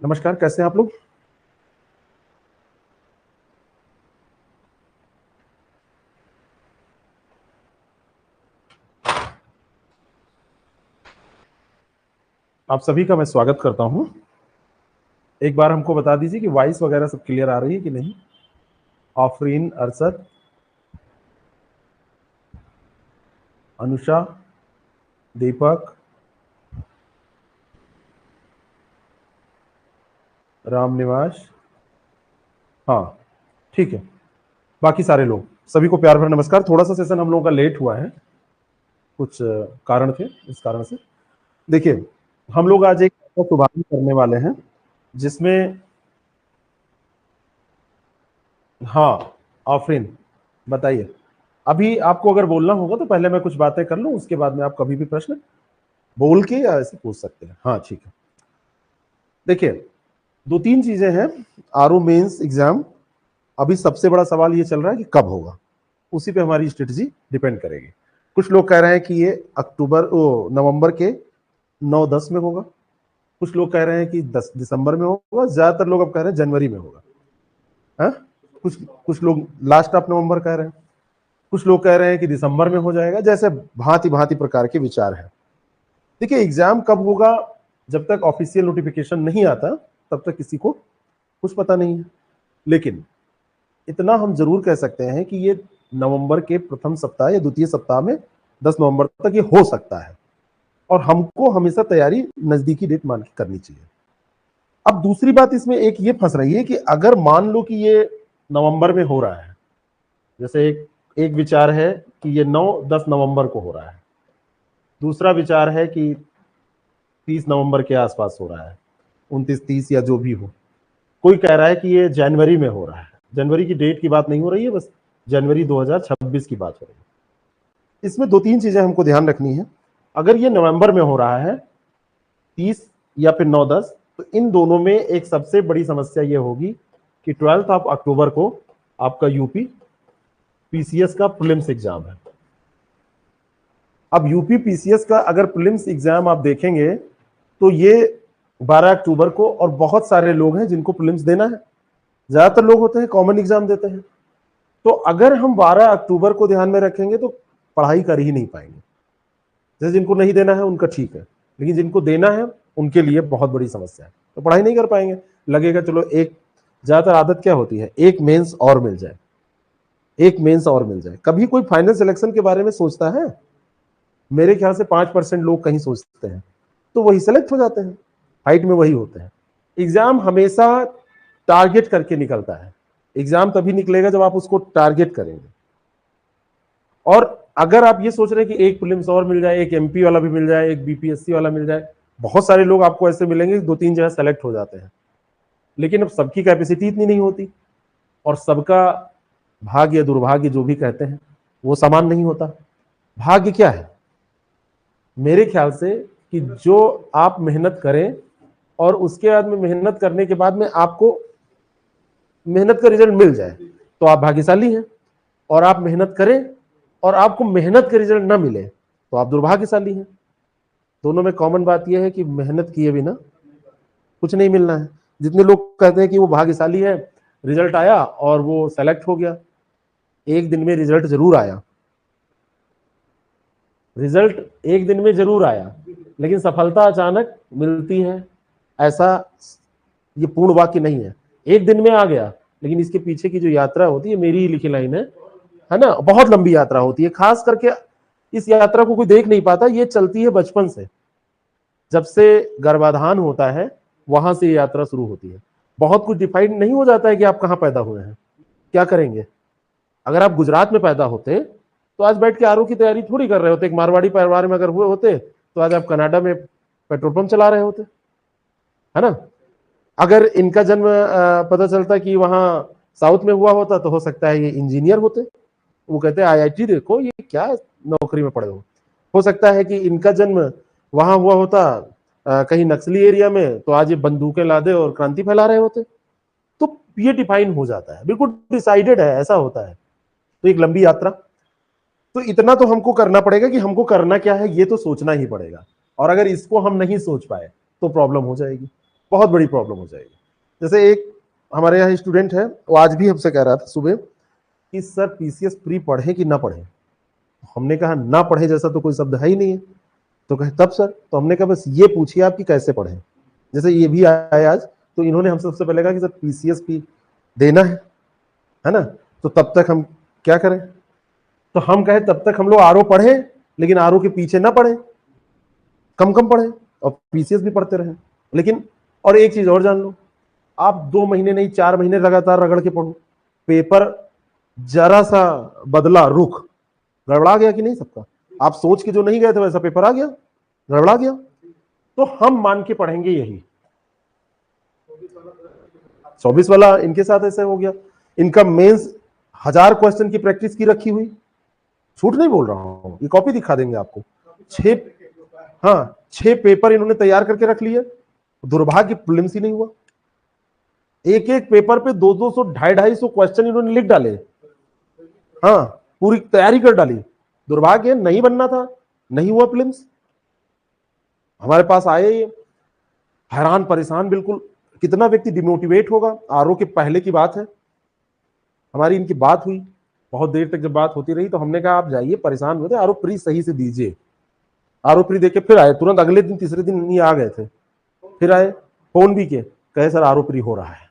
नमस्कार, कैसे हैं आप लोग। आप सभी का मैं स्वागत करता हूं। एक बार हमको बता दीजिए कि वॉइस वगैरह सब क्लियर आ रही है कि नहीं। आफरीन, अरसद, अनुषा, दीपक, राम निवास। हाँ, ठीक है। बाकी सारे लोग सभी को प्यार भरा नमस्कार। थोड़ा सा सेशन हम लोगों का लेट हुआ है, कुछ कारण थे, इस कारण से। देखिए, हम लोग आज एक शुभारंभ करने वाले हैं जिसमें, हाँ, आफरीन बताइए। अभी आपको अगर बोलना होगा तो पहले मैं कुछ बातें कर लूं, उसके बाद में आप कभी भी प्रश्न बोल के या ऐसे पूछ सकते हैं। हाँ, ठीक है। देखिए, दो तीन चीजें हैं। आरओ मेंस एग्जाम, अभी सबसे बड़ा सवाल ये चल रहा है कि कब होगा, उसी पे हमारी स्ट्रेटजी डिपेंड करेगी। कुछ लोग कह रहे हैं कि ये नवंबर के 9-10 में होगा। कुछ लोग कह रहे हैं कि 10 दिसंबर में होगा। ज्यादातर लोग अब कह रहे हैं जनवरी में होगा। हाँ, कुछ कुछ लोग लास्ट ऑफ नवंबर कह रहे हैं। कुछ लोग कह रहे हैं कि दिसंबर में हो जाएगा। जैसे भांति भांति प्रकार के विचार हैं। देखिए, एग्जाम कब होगा, जब तक ऑफिशियल नोटिफिकेशन नहीं आता तब तक किसी को कुछ पता नहीं है। लेकिन इतना हम जरूर कह सकते हैं कि ये नवंबर के प्रथम सप्ताह या द्वितीय सप्ताह में 10 नवंबर तक ये हो सकता है। और हमको हमेशा तैयारी नजदीकी डेट मान के करनी चाहिए। अब दूसरी बात इसमें एक ये फंस रही है कि अगर मान लो कि ये नवंबर में हो रहा है, जैसे एक एक विचार है कि ये 9-10 नवंबर को हो रहा है। दूसरा विचार है कि 30 नवंबर के आसपास हो रहा है, 29-30 या जो भी हो। कोई कह रहा है कि ये जनवरी में हो रहा है। जनवरी की डेट की बात नहीं हो रही है, बस जनवरी 2026 की बात हो रही है। इसमें दो तीन चीजें हमको ध्यान रखनी है। अगर ये नवंबर में हो रहा है 30 या फिर 9-10, तो इन दोनों में एक सबसे बड़ी समस्या ये होगी कि 12 ऑफ अक्टूबर को आपका यूपी पीसीएस का प्रीलिम्स एग्जाम है। अब यूपी पीसीएस का अगर प्रीलिम्स एग्जाम आप देखेंगे तो ये 12 अक्टूबर को, और बहुत सारे लोग हैं जिनको प्रीलिम्स देना है। ज्यादातर लोग होते हैं कॉमन एग्जाम देते हैं। तो अगर हम 12 अक्टूबर को ध्यान में रखेंगे तो पढ़ाई कर ही नहीं पाएंगे। जैसे जिनको नहीं देना है उनका ठीक है, लेकिन जिनको देना है उनके लिए बहुत बड़ी समस्या है। तो पढ़ाई नहीं कर पाएंगे। लगेगा चलो एक, ज्यादातर आदत क्या होती है, एक मेंस और मिल जाए, एक मेंस और मिल जाए। कभी कोई फाइनल सिलेक्शन के बारे में सोचता है? मेरे ख्याल से 5% लोग कहीं सोचते हैं, तो वही सेलेक्ट हो जाते हैं। हाइट में वही होते हैं। एग्जाम हमेशा टारगेट करके निकलता है। एग्जाम तभी निकलेगा जब आप उसको टारगेट करेंगे। और अगर आप ये सोच रहे हैं कि एक प्रीलिम्स और मिल जाए, एक एमपी वाला भी मिल जाए, एक बीपीएससी वाला मिल जाए, बहुत सारे लोग आपको ऐसे मिलेंगे, 2-3 जगह सेलेक्ट हो जाते हैं। लेकिन अब सबकी कैपेसिटी इतनी नहीं होती, और सबका भाग्य, दुर्भाग्य जो भी कहते हैं, वो समान नहीं होता। भाग्य क्या है मेरे ख्याल से, कि जो आप मेहनत करें और उसके बाद में मेहनत करने के बाद में आपको मेहनत का रिजल्ट मिल जाए तो आप भाग्यशाली हैं। और आप मेहनत करें और आपको मेहनत का रिजल्ट ना मिले तो आप दुर्भाग्यशाली हैं। दोनों में कॉमन बात यह है कि मेहनत किए बिना कुछ नहीं मिलना है। जितने लोग कहते हैं कि वो भाग्यशाली है, रिजल्ट आया और वो सेलेक्ट हो गया, एक दिन में रिजल्ट जरूर आया, रिजल्ट एक दिन में जरूर आया, लेकिन सफलता अचानक मिलती है, ऐसा ये पूर्ण वाक्य नहीं है। एक दिन में आ गया, लेकिन इसके पीछे की जो यात्रा होती है, मेरी ही लिखी लाइन है ना, बहुत लंबी यात्रा होती है। खास करके इस यात्रा को कोई देख नहीं पाता। ये चलती है बचपन से, जब से गर्भाधान होता है वहां से यात्रा शुरू होती है। बहुत कुछ डिफाइंड नहीं हो जाता है कि आप कहां पैदा हुए हैं, क्या करेंगे। अगर आप गुजरात में पैदा होते तो आज बैठ के आरओ की तैयारी थोड़ी कर रहे होते। एक मारवाड़ी परिवार में अगर हुए होते तो आज आप कनाडा में पेट्रोल पंप चला रहे होते, है ना। अगर इनका जन्म पता चलता कि वहां साउथ में हुआ होता तो हो सकता है ये इंजीनियर होते। वो कहते हैं आईआईटी देखो, ये क्या नौकरी में पड़े हो सकता है कि इनका जन्म वहां हुआ होता कहीं नक्सली एरिया में, तो आज ये बंदूकें लादे और क्रांति फैला रहे होते। तो ये डिफाइन हो जाता है, बिल्कुल डिसाइडेड है, ऐसा होता है। तो एक लंबी यात्रा। तो इतना तो हमको करना पड़ेगा कि हमको करना क्या है ये तो सोचना ही पड़ेगा। और अगर इसको हम नहीं सोच पाए तो प्रॉब्लम हो जाएगी। बहुत बड़ी प्रॉब्लम हो जाएगी। जैसे एक हमारे यहाँ स्टूडेंट है, वो आज भी हमसे कह रहा था सुबह कि सर पीसीएस प्री पढ़े कि ना पढ़े। हमने कहा ना पढ़े जैसा तो कोई शब्द है ही नहीं है। तो कहे तब सर, तो हमने कहा बस ये पूछिए आप कि कैसे पढ़ें। जैसे ये भी आए आज, तो इन्होंने हमसे सबसे पहले कहा कि सर पीसीएस भी देना है ना, तो तब तक हम क्या करें। तो हम कहे तब तक हम लोग आरओ पढ़े, लेकिन आरओ के पीछे ना पढ़े, कम कम पढ़े और पीसीएस भी पढ़ते रहे। लेकिन और एक चीज और जान लो, आप 2 महीने नहीं 4 महीने लगातार रगड़ के पढ़ो, पेपर जरा सा बदला रुख, गड़बड़ा गया कि नहीं सबका। आप सोच के जो नहीं गए थे वैसा पेपर आ गया, गड़बड़ा गया। तो हम मान के पढ़ेंगे यही। 24 वाला इनके साथ ऐसे हो गया। इनका मेंस 1000 क्वेश्चन की प्रैक्टिस की रखी हुई, झूठ नहीं बोल रहा हूं, ये कॉपी दिखा देंगे आपको। 6 पेपर इन्होंने तैयार करके रख लिए, दुर्भाग्य प्रीलिम्स ही नहीं हुआ। एक एक पेपर पे 200 250 क्वेश्चन इन्होंने लिख डाले, हाँ पूरी तैयारी कर डाली, दुर्भाग्य नहीं बनना था, नहीं हुआ प्रीलिम्स। हमारे पास आए हैरान परेशान बिल्कुल, कितना व्यक्ति डिमोटिवेट होगा। आरओ के पहले की बात है, हमारी इनकी बात हुई, बहुत देर तक जब बात होती रही तो हमने कहा आप जाइए, परेशान हुए थे, आरओ प्री सही से दीजिए। आरओ प्री देके फिर आए, तुरंत अगले दिन तीसरे दिन नहीं आ गए थे, फिर आए, फोन भी किए, कहे सर आरओ प्री हो रहा है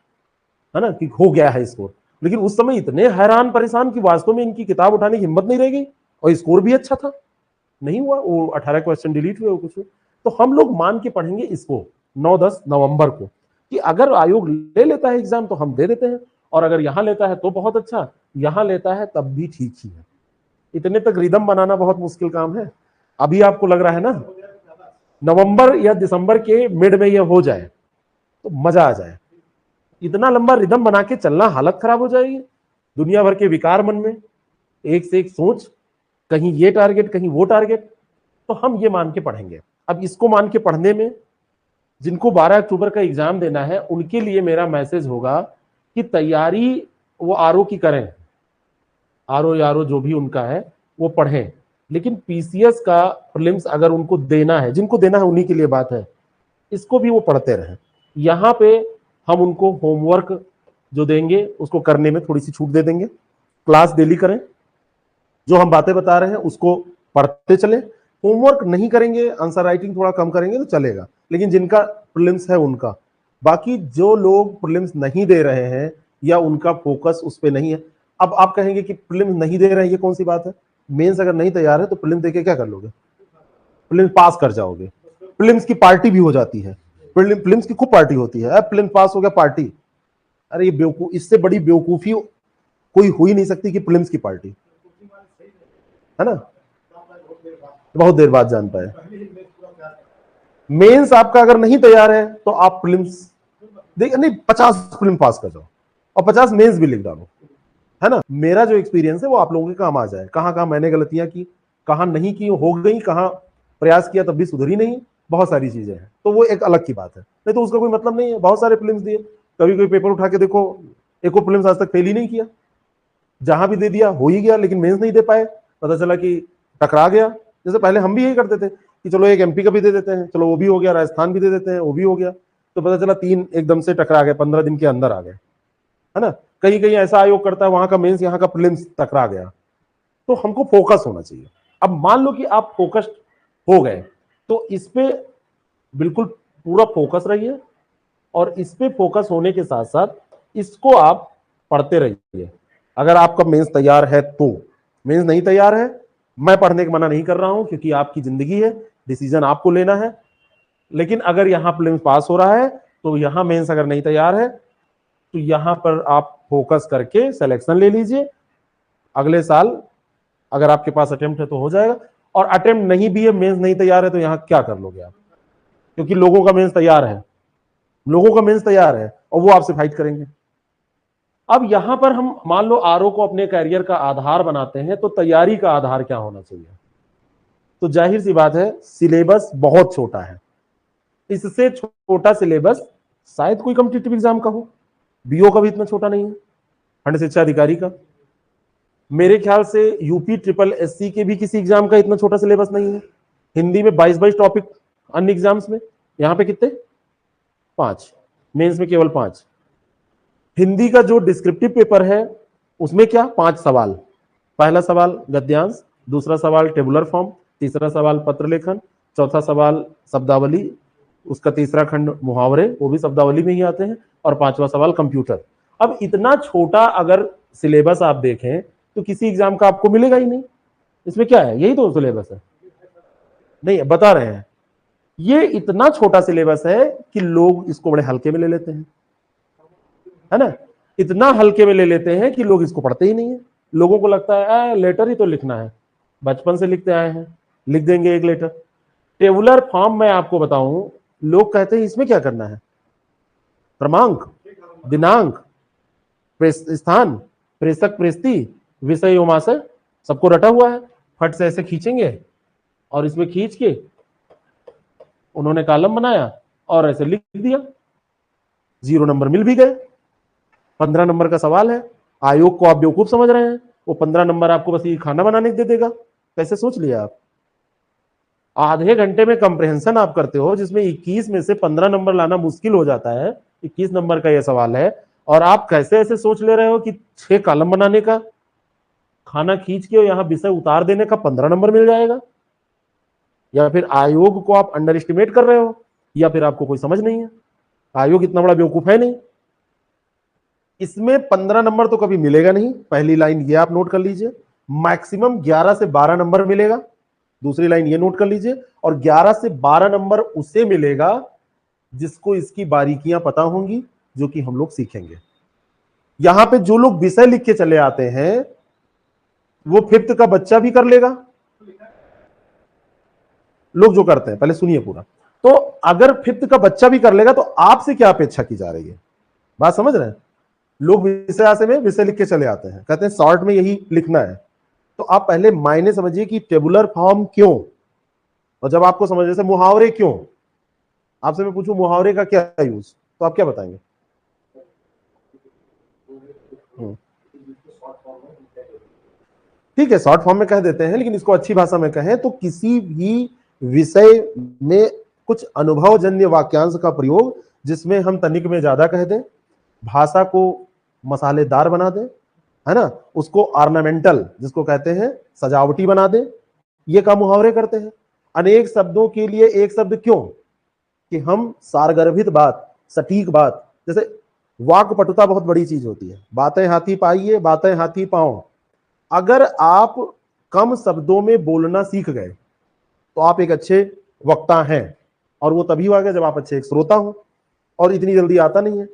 ना, कि हो गया है स्कोर। लेकिन उस समय इतने हैरान परेशान कि वास्तव में इनकी किताब उठाने की हिम्मत नहीं रह गई, और स्कोर भी अच्छा था, नहीं हुआ। वो 18 क्वेश्चन डिलीट हुए कुछ। तो हम लोग मान के पढ़ेंगे इसको 9-10 नवंबर को, कि अगर आयोग ले लेता है एग्जाम तो हम दे देते हैं, और अगर यहां लेता है तो बहुत अच्छा, यहां लेता है तब भी ठीक ही है। इतने तक रिदम बनाना बहुत मुश्किल काम है। अभी आपको लग रहा है ना नवंबर या दिसंबर के मिड में यह हो जाए तो मजा आ जाए। इतना लंबा रिदम बना के चलना, हालत खराब हो जाएगी। दुनिया भर के विकार मन में, एक से एक सोच, कहीं ये टारगेट कहीं वो टारगेट। तो हम ये मान के पढ़ेंगे। अब इसको मान के पढ़ने में जिनको 12 अक्टूबर का एग्जाम देना है उनके लिए मेरा मैसेज होगा कि तैयारी वो आरओ की करें, आरओ जो भी उनका है वो पढ़ें, लेकिन पीसीएस का प्रीलिम्स अगर उनको देना है, जिनको देना है उन्हीं के लिए बात है, इसको भी वो पढ़ते रहें। यहाँ पे हम उनको होमवर्क जो देंगे उसको करने में थोड़ी सी छूट दे देंगे, क्लास डेली करें, जो हम बातें बता रहे हैं उसको पढ़ते चले। होमवर्क नहीं करेंगे, आंसर राइटिंग थोड़ा कम करेंगे तो चलेगा, लेकिन जिनका प्रीलिम्स है उनका। बाकी जो लोग प्रीलिम्स नहीं दे रहे हैं या उनका फोकस उस पर नहीं है, अब आप कहेंगे कि प्रीलिम्स नहीं दे रहे हैं, ये कौन सी बात है। मेंस अगर नहीं तैयार है तो प्रीलिम्स देके क्या कर लोगे, प्रीलिम्स पास कर जाओगे। प्रीलिम्स की पार्टी भी हो जाती है, प्रीलिम्स की खूब पार्टी होती है। प्रीलिम्स पास हो गया पार्टी, अरे ये बेवकूफ, इससे बड़ी बेवकूफी कोई हो ही नहीं सकती कि प्रीलिम्स की पार्टी, है ना। बहुत देर बाद जान पाए। मेंस आपका अगर नहीं तैयार है तो आप प्रीलिम्स देखिए, नहीं 50 प्रीलिम्स पास कर जाओ और 50 मेंस भी लिख डालो, है ना। मेरा जो एक्सपीरियंस है वो आप लोगों के काम आ जाए, कहां कहां मैंने गलतियां की, कहां नहीं की, हो गई, कहां प्रयास किया तब भी सुधरी नहीं, बहुत सारी चीजें हैं। तो वो एक अलग की बात है, नहीं तो उसका कोई मतलब नहीं है। बहुत सारे प्रीलिम्स दिए, कभी कोई पेपर उठा के देखो, एको प्रीलिम्स आज तक फेल ही नहीं किया, जहां भी दे दिया हो ही गया, लेकिन मेंस नहीं दे पाए, पता चला कि टकरा गया। जैसे पहले हम भी यही करते थे कि चलो एक एमपी का भी दे देते हैं, चलो वो भी हो गया, राजस्थान भी दे देते हैं, वो भी हो गया, तो पता चला 3 एकदम से टकरा गए, 15 दिन के अंदर आ गए, है ना। कहीं कहीं ऐसा आयोग करता है वहां का मेंस यहाँ का प्रीलिम्स टकरा गया। तो हमको फोकस होना चाहिए। अब मान लो कि आप फोकस्ड हो गए तो इस पे बिल्कुल पूरा फोकस रहिए, और इस पे फोकस होने के साथ साथ इसको आप पढ़ते रहिए। अगर आपका मेंस तैयार है तो, मेंस नहीं तैयार है, मैं पढ़ने का मना नहीं कर रहा हूं, क्योंकि आपकी जिंदगी है, डिसीजन आपको लेना है। लेकिन अगर यहां प्रीलिम्स पास हो रहा है तो यहां मेंस अगर नहीं तैयार है तो यहां पर आप फोकस करके सिलेक्शन ले लीजिए। अगले साल अगर आपके पास अटेम्प्ट है तो हो जाएगा, और अटेम्प्ट नहीं भी है, मेंस नहीं तैयार है, तो यहां क्या कर लोगे आप, क्योंकि लोगों का मेंस तैयार है, लोगों का मेंस तैयार है और वो आपसे फाइट करेंगे। अब यहां पर हम मान लो आरओ को अपने करियर का आधार बनाते हैं, तो तैयारी का आधार क्या होना चाहिए। तो जाहिर सी बात है, सिलेबस बहुत छोटा है, इससे छोटा सिलेबस शायद कोई कॉम्पिटिटिव एग्जाम का हो, बीओ का भी इतना छोटा नहीं है, खंड शिक्षा अधिकारी का। मेरे ख्याल से यूपी ट्रिपल एससी के भी किसी एग्जाम का इतना छोटा सिलेबस नहीं है। हिंदी में 22 टॉपिक अन्य एग्जाम्स में, यहां पे कितने 5, मेंस में केवल 5। हिंदी का जो डिस्क्रिप्टिव पेपर है उसमें क्या 5 सवाल। पहला सवाल गद्यांश, दूसरा सवाल टेबुलर फॉर्म, तीसरा सवाल पत्र लेखन, चौथा सवाल शब्दावली, उसका तीसरा खंड मुहावरे, वो भी शब्दावली में ही आते हैं, और पांचवा सवाल कंप्यूटर। अब इतना छोटा अगर सिलेबस आप देखें तो किसी एग्जाम का आपको मिलेगा ही नहीं। इसमें क्या है, यही तो सिलेबस है। नहीं बता रहे हैं, ये इतना छोटा सिलेबस है कि लोग इसको बड़े हल्के में ले लेते हैं, है ना। इतना हल्के में ले लेते हैं कि लोग इसको पढ़ते ही नहीं है। लोगों को लगता है लेटर ही तो लिखना है, बचपन से लिखते आए हैं, लिख देंगे एक लेटर। टेबुलर फॉर्म में आपको बताऊं, लोग कहते हैं इसमें क्या करना है, क्रमांक, दिनांक, स्थान, प्रेषक प्रेषती, विषय एवं सबको रटा हुआ है। फट से ऐसे खींचेंगे और इसमें खींच के उन्होंने कॉलम बनाया और ऐसे लिख दिया, 0 नंबर मिल भी गए। 15 नंबर का सवाल है, आयोग को आप बेवकूफ समझ रहे हैं, वो 15 नंबर आपको बस ये खाना बनाने दे देगा। कैसे सोच लिया आप? आधे घंटे में कंप्रेहेंशन आप करते हो, जिसमें 21 में से 15 नंबर लाना मुश्किल हो जाता है। 21 नंबर का यह सवाल है और आप कैसे ऐसे सोच ले रहे हो कि 6 कॉलम बनाने का, खाना खींच के यहां विषय उतार देने का 15 नंबर मिल जाएगा? या फिर आयोग को आप अंडर एस्टिमेट कर रहे हो, या फिर आपको कोई समझ नहीं है? आयोग इतना बड़ा बेवकूफ है नहीं। इसमें 15 नंबर तो कभी मिलेगा नहीं, पहली लाइन ये आप नोट कर लीजिए। मैक्सिमम 11 से 12 नंबर मिलेगा, दूसरी लाइन ये नोट कर लीजिए। और 11 से 12 नंबर उसे मिलेगा जिसको इसकी बारीकियां पता होंगी, जो कि हम लोग सीखेंगे। यहां पे जो लोग विषय लिख के चले आते हैं वो 5th का बच्चा भी कर लेगा। लोग जो करते हैं, पहले सुनिए पूरा। तो अगर 5th का बच्चा भी कर लेगा तो आपसे क्या अपेक्षा की जा रही है, बात समझ रहे हैं? लोग विषय में विषय लिख के चले आते हैं, कहते हैं शॉर्ट में यही लिखना है। तो आप पहले मायने समझिए कि टेबुलर फॉर्म क्यों, और जब आपको समझ, जैसे मुहावरे क्यों, आपसे मैं पूछूं मुहावरे का क्या यूज, तो आप क्या बताएंगे? ठीक है, शॉर्ट फॉर्म में कह देते हैं, लेकिन इसको अच्छी भाषा में कहें तो किसी भी विषय में कुछ अनुभवजन्य वाक्यांश का प्रयोग, जिसमें हम तनिक में ज्यादा कह दें, भाषा को मसालेदार बना दें, है ना, उसको ऑर्नामेंटल जिसको कहते हैं सजावटी बना दें, ये काम मुहावरे करते हैं। अनेक शब्दों के लिए एक शब्द क्यों, कि हम सारगर्भित बात, सटीक बात, जैसे वाक्पटुता बहुत बड़ी चीज होती है, बातें हाथी पाइए बातें हाथी पाओ। अगर आप कम शब्दों में बोलना सीख गए तो आप एक अच्छे वक्ता हैं, और वो तभी होगा जब आप अच्छे एक श्रोता हो, और इतनी जल्दी आता नहीं है।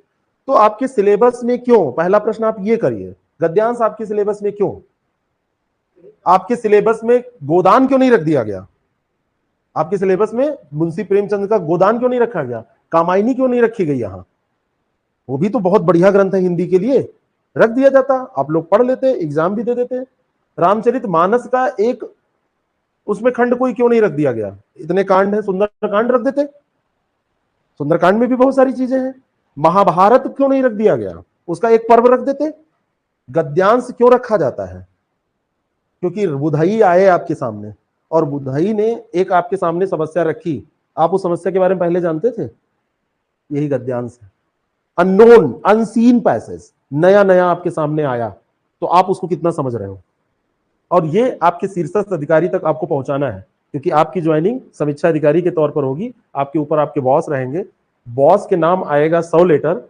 तो आपके सिलेबस में क्यों, पहला प्रश्न आप ये करिए, गद्यांश आपके सिलेबस में क्यों, आपके सिलेबस में गोदान क्यों नहीं रख दिया गया? आपके सिलेबस में मुंशी प्रेमचंद का गोदान क्यों नहीं रखा गया? कामायनी क्यों नहीं रखी गई? यहां वो भी तो बहुत बढ़िया ग्रंथ है हिंदी के लिए, रख दिया जाता, आप लोग पढ़ लेते, एग्जाम भी दे देते। रामचरित मानस का एक उसमें खंड कोई क्यों नहीं रख दिया गया? इतने कांड है, सुंदर कांड रख देते, सुंदरकांड में भी बहुत सारी चीजें हैं। महाभारत क्यों नहीं रख दिया गया, उसका एक पर्व रख देते। गद्यांश क्यों रखा जाता है? क्योंकि बुधई आए आपके सामने, और बुधई ने एक आपके सामने समस्या रखी, आप उस समस्या के बारे में पहले जानते थे, यही गद्यांश है। अननोन, अनसीन पैसेज, नया नया आपके सामने आया, तो आप उसको कितना समझ रहे हो, और ये आपके शीर्षस्थ अधिकारी तक आपको पहुंचाना है, क्योंकि आपकी ज्वाइनिंग समीक्षा अधिकारी के तौर पर होगी। आपके ऊपर आपके बॉस रहेंगे, बॉस के नाम आएगा 100 लेटर,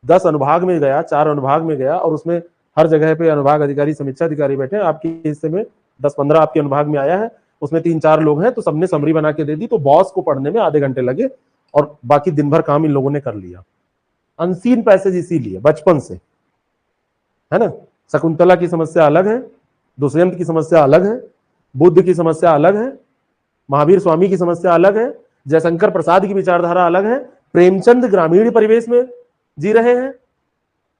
10 अनुभाग में गया, 4 अनुभाग में गया, और उसमें हर जगह पे अनुभाग अधिकारी समीक्षा अधिकारी बैठे। आपके हिस्से में 10-15 आपके अनुभाग में आया है, उसमें 3-4 लोग हैं, तो सबने समरी बना के दे दी, तो बॉस को पढ़ने में आधे घंटे लगे और बाकी दिन भर काम इन लोगों ने कर लिया। अनसीन पैसेज इसीलिए बचपन से, है ना। शकुंतला की समस्या अलग है, दुष्यंत की समस्या अलग है, बुद्ध की समस्या अलग है, महावीर स्वामी की समस्या अलग है, जयशंकर प्रसाद की विचारधारा अलग है। प्रेमचंद ग्रामीण परिवेश में जी रहे हैं,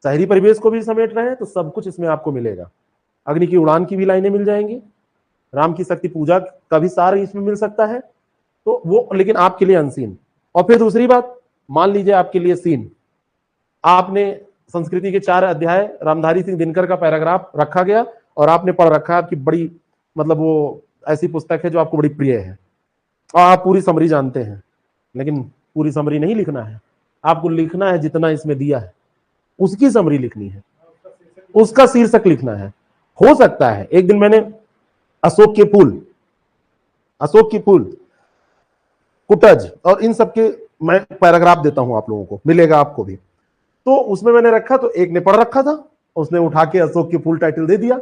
शहरी परिवेश को भी समेट रहे हैं, तो सब कुछ इसमें आपको मिलेगा। अग्नि की उड़ान की भी लाइनें मिल जाएंगी, राम की शक्ति पूजा का भी सार इसमें मिल सकता है, तो वो लेकिन आपके लिए अनसीन। और फिर दूसरी बात, मान लीजिए आपके लिए सीन, आपने संस्कृति के 4 अध्याय रामधारी सिंह दिनकर का पैराग्राफ रखा गया और आपने पढ़ रखा है, आपकी बड़ी मतलब वो ऐसी पुस्तक है जो आपको बड़ी प्रिय है, और आप पूरी समरी जानते हैं, लेकिन पूरी समरी नहीं लिखना है, आपको लिखना है जितना इसमें दिया है उसकी समरी लिखनी है, उसका शीर्षक लिखना है। हो सकता है एक दिन मैंने अशोक के फूल, अशोक की फूल, कुटज और इन सब के मैं पैराग्राफ देता हूं, आप लोगों को मिलेगा, आपको भी। तो उसमें मैंने रखा, तो एक ने पढ़ रखा था, उसने उठा के अशोक के फूल टाइटल दे दिया।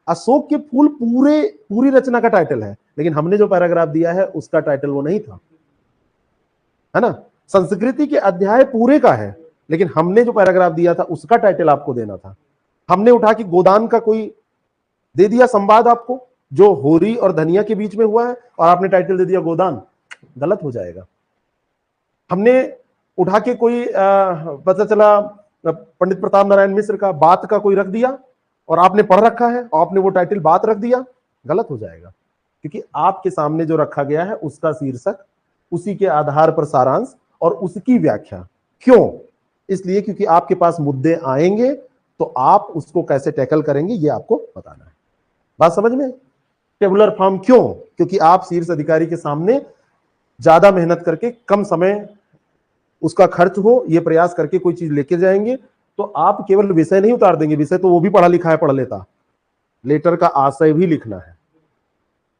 अशोक के फूल पूरी रचना का टाइटल है, लेकिन हमने जो पैराग्राफ दिया है उसका टाइटल वो नहीं था, है ना। संस्कृति के अध्याय पूरे का है, लेकिन हमने जो पैराग्राफ दिया था उसका टाइटल आपको देना था। हमने उठा के गोदान का कोई दे दिया संवाद आपको, जो होरी और धनिया के बीच में हुआ है, और आपने टाइटल दे दिया गोदान, गलत हो जाएगा। हमने उठा के कोई पता चला पंडित प्रताप नारायण मिश्र का बात का कोई रख दिया, और आपने पढ़ रखा है और आपने वो टाइटल बात रख दिया, गलत हो जाएगा। क्योंकि आपके सामने जो रखा गया है उसका शीर्षक, उसी के आधार पर सारांश और उसकी व्याख्या। क्यों? इसलिए क्योंकि आपके पास मुद्दे आएंगे तो आप उसको कैसे टैकल करेंगे ये आपको बताना है। बात समझ में? टेबुलर फॉर्म क्यों? क्योंकि आप शीर्ष अधिकारी के सामने ज्यादा मेहनत करके कम समय उसका खर्च हो ये प्रयास करके कोई चीज लेके जाएंगे, तो आप केवल विषय नहीं उतार देंगे, विषय तो वो भी पढ़ा लिखा है, पढ़ लेता, लेटर का आशय भी लिखना है।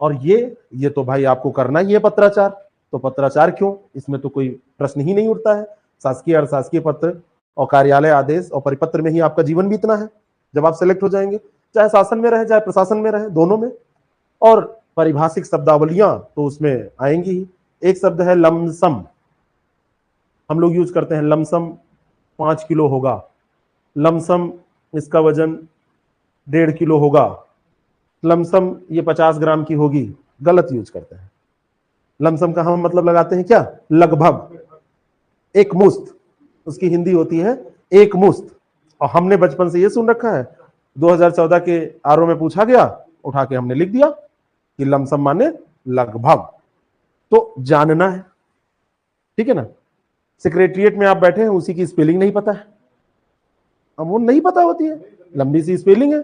और ये तो भाई आपको करना ही है पत्राचार। तो पत्राचार क्यों? इसमें तो कोई प्रश्न ही नहीं उठता है। शासकीय अशासकीय पत्र और कार्यालय आदेश और परिपत्र में ही आपका जीवन बीतना है जब आप सेलेक्ट हो जाएंगे, चाहे शासन में रहे चाहे प्रशासन में रहे, दोनों में। और पारिभाषिक शब्दावलियां तो उसमें आएंगी ही। एक शब्द है लमसम, हम लोग यूज करते हैं लमसम 5 किलो होगा, लमसम इसका वजन 1.5 किलो होगा, लमसम ये 50 ग्राम की होगी, गलत यूज करते हैं। लमसम का हम मतलब लगाते हैं क्या? लगभग, एक मुश्त, उसकी हिंदी होती है एक मुश्त। और हमने बचपन से ये सुन रखा है, 2014 के आरओ में पूछा गया, उठा के हमने लिख दिया कि लमसम माने लगभग। तो जानना है, ठीक है ना। सेक्रेटरिएट में आप बैठे हैं, उसी की स्पेलिंग नहीं पता है, अब वो नहीं पता होती है, लंबी सी स्पेलिंग है।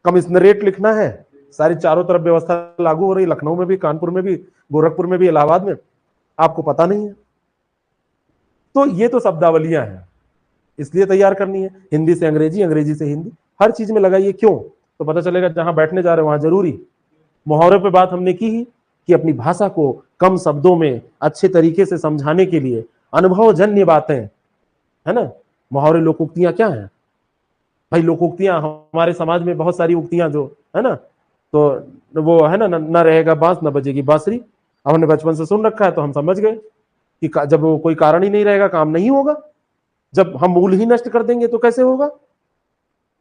कमिश्नरेट लिखना है, सारी चारों तरफ व्यवस्था लागू हो रही, लखनऊ में भी, कानपुर में भी, गोरखपुर में भी, इलाहाबाद में, आपको पता नहीं है। तो ये तो शब्दावलियां हैं, इसलिए तैयार करनी है। हिंदी से अंग्रेजी, अंग्रेजी से हिंदी, हर चीज में लगाइए। क्यों? तो पता चलेगा जहां बैठने जा रहे हैं वहां जरूरी। मुहावरे पे बात हमने की ही कि अपनी भाषा को कम शब्दों में अच्छे तरीके से समझाने के लिए अनुभवजन्य बातें, है ना। मुहावरे लोकोक्तियां क्या है भाई? लोकोक्तियां हमारे समाज में बहुत सारी उक्तियां जो है ना, तो वो है ना, न रहेगा बांस न बजेगी बांसुरी, हमने बचपन से सुन रखा है, तो हम समझ गए कि जब वो कोई कारण ही नहीं रहेगा काम नहीं होगा। जब हम मूल ही नष्ट कर देंगे तो कैसे होगा,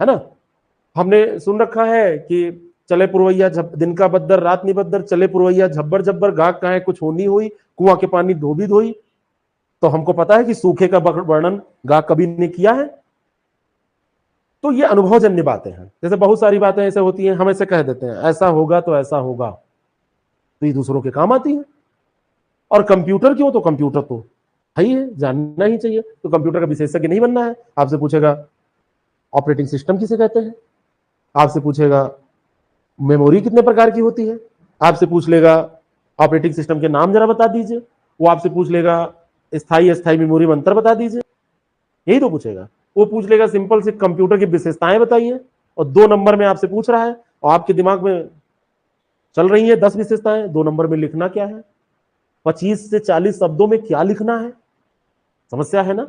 है ना। हमने सुन रखा है कि चले पुरवैया दिन का बद्दर रात निबद्दर, चले पुरवैया झब्बर झब्बर, गाक कहाँ कुछ होनी हुई, कुआं के पानी धोबी धोई। तो हमको पता है कि सूखे का वर्णन गाक कभी ने किया है। तो ये अनुभवजन्य बातें हैं। जैसे बहुत सारी बातें ऐसे होती हैं, हम ऐसे कह देते हैं ऐसा होगा तो ऐसा होगा, तो ये दूसरों के काम आती है। और कंप्यूटर क्यों? तो कंप्यूटर तो है ही है, जानना ही चाहिए। तो कंप्यूटर का विशेषज्ञ नहीं बनना है। आपसे पूछेगा ऑपरेटिंग सिस्टम किसे कहते हैं, आपसे पूछेगा मेमोरी कितने प्रकार की होती है, आपसे पूछ लेगा ऑपरेटिंग सिस्टम के नाम जरा बता दीजिए, वो आपसे पूछ लेगा स्थायी अस्थायी मेमोरी में अंतर बता दीजिए, यही तो पूछेगा। वो पूछ लेगा सिंपल से कंप्यूटर की विशेषताएं बताइए, और 2 नंबर में आपसे पूछ रहा है और आपके दिमाग में चल रही है 10 विशेषताएं, 2 नंबर में लिखना क्या है, 25 से 40 शब्दों में क्या लिखना है, समस्या है ना।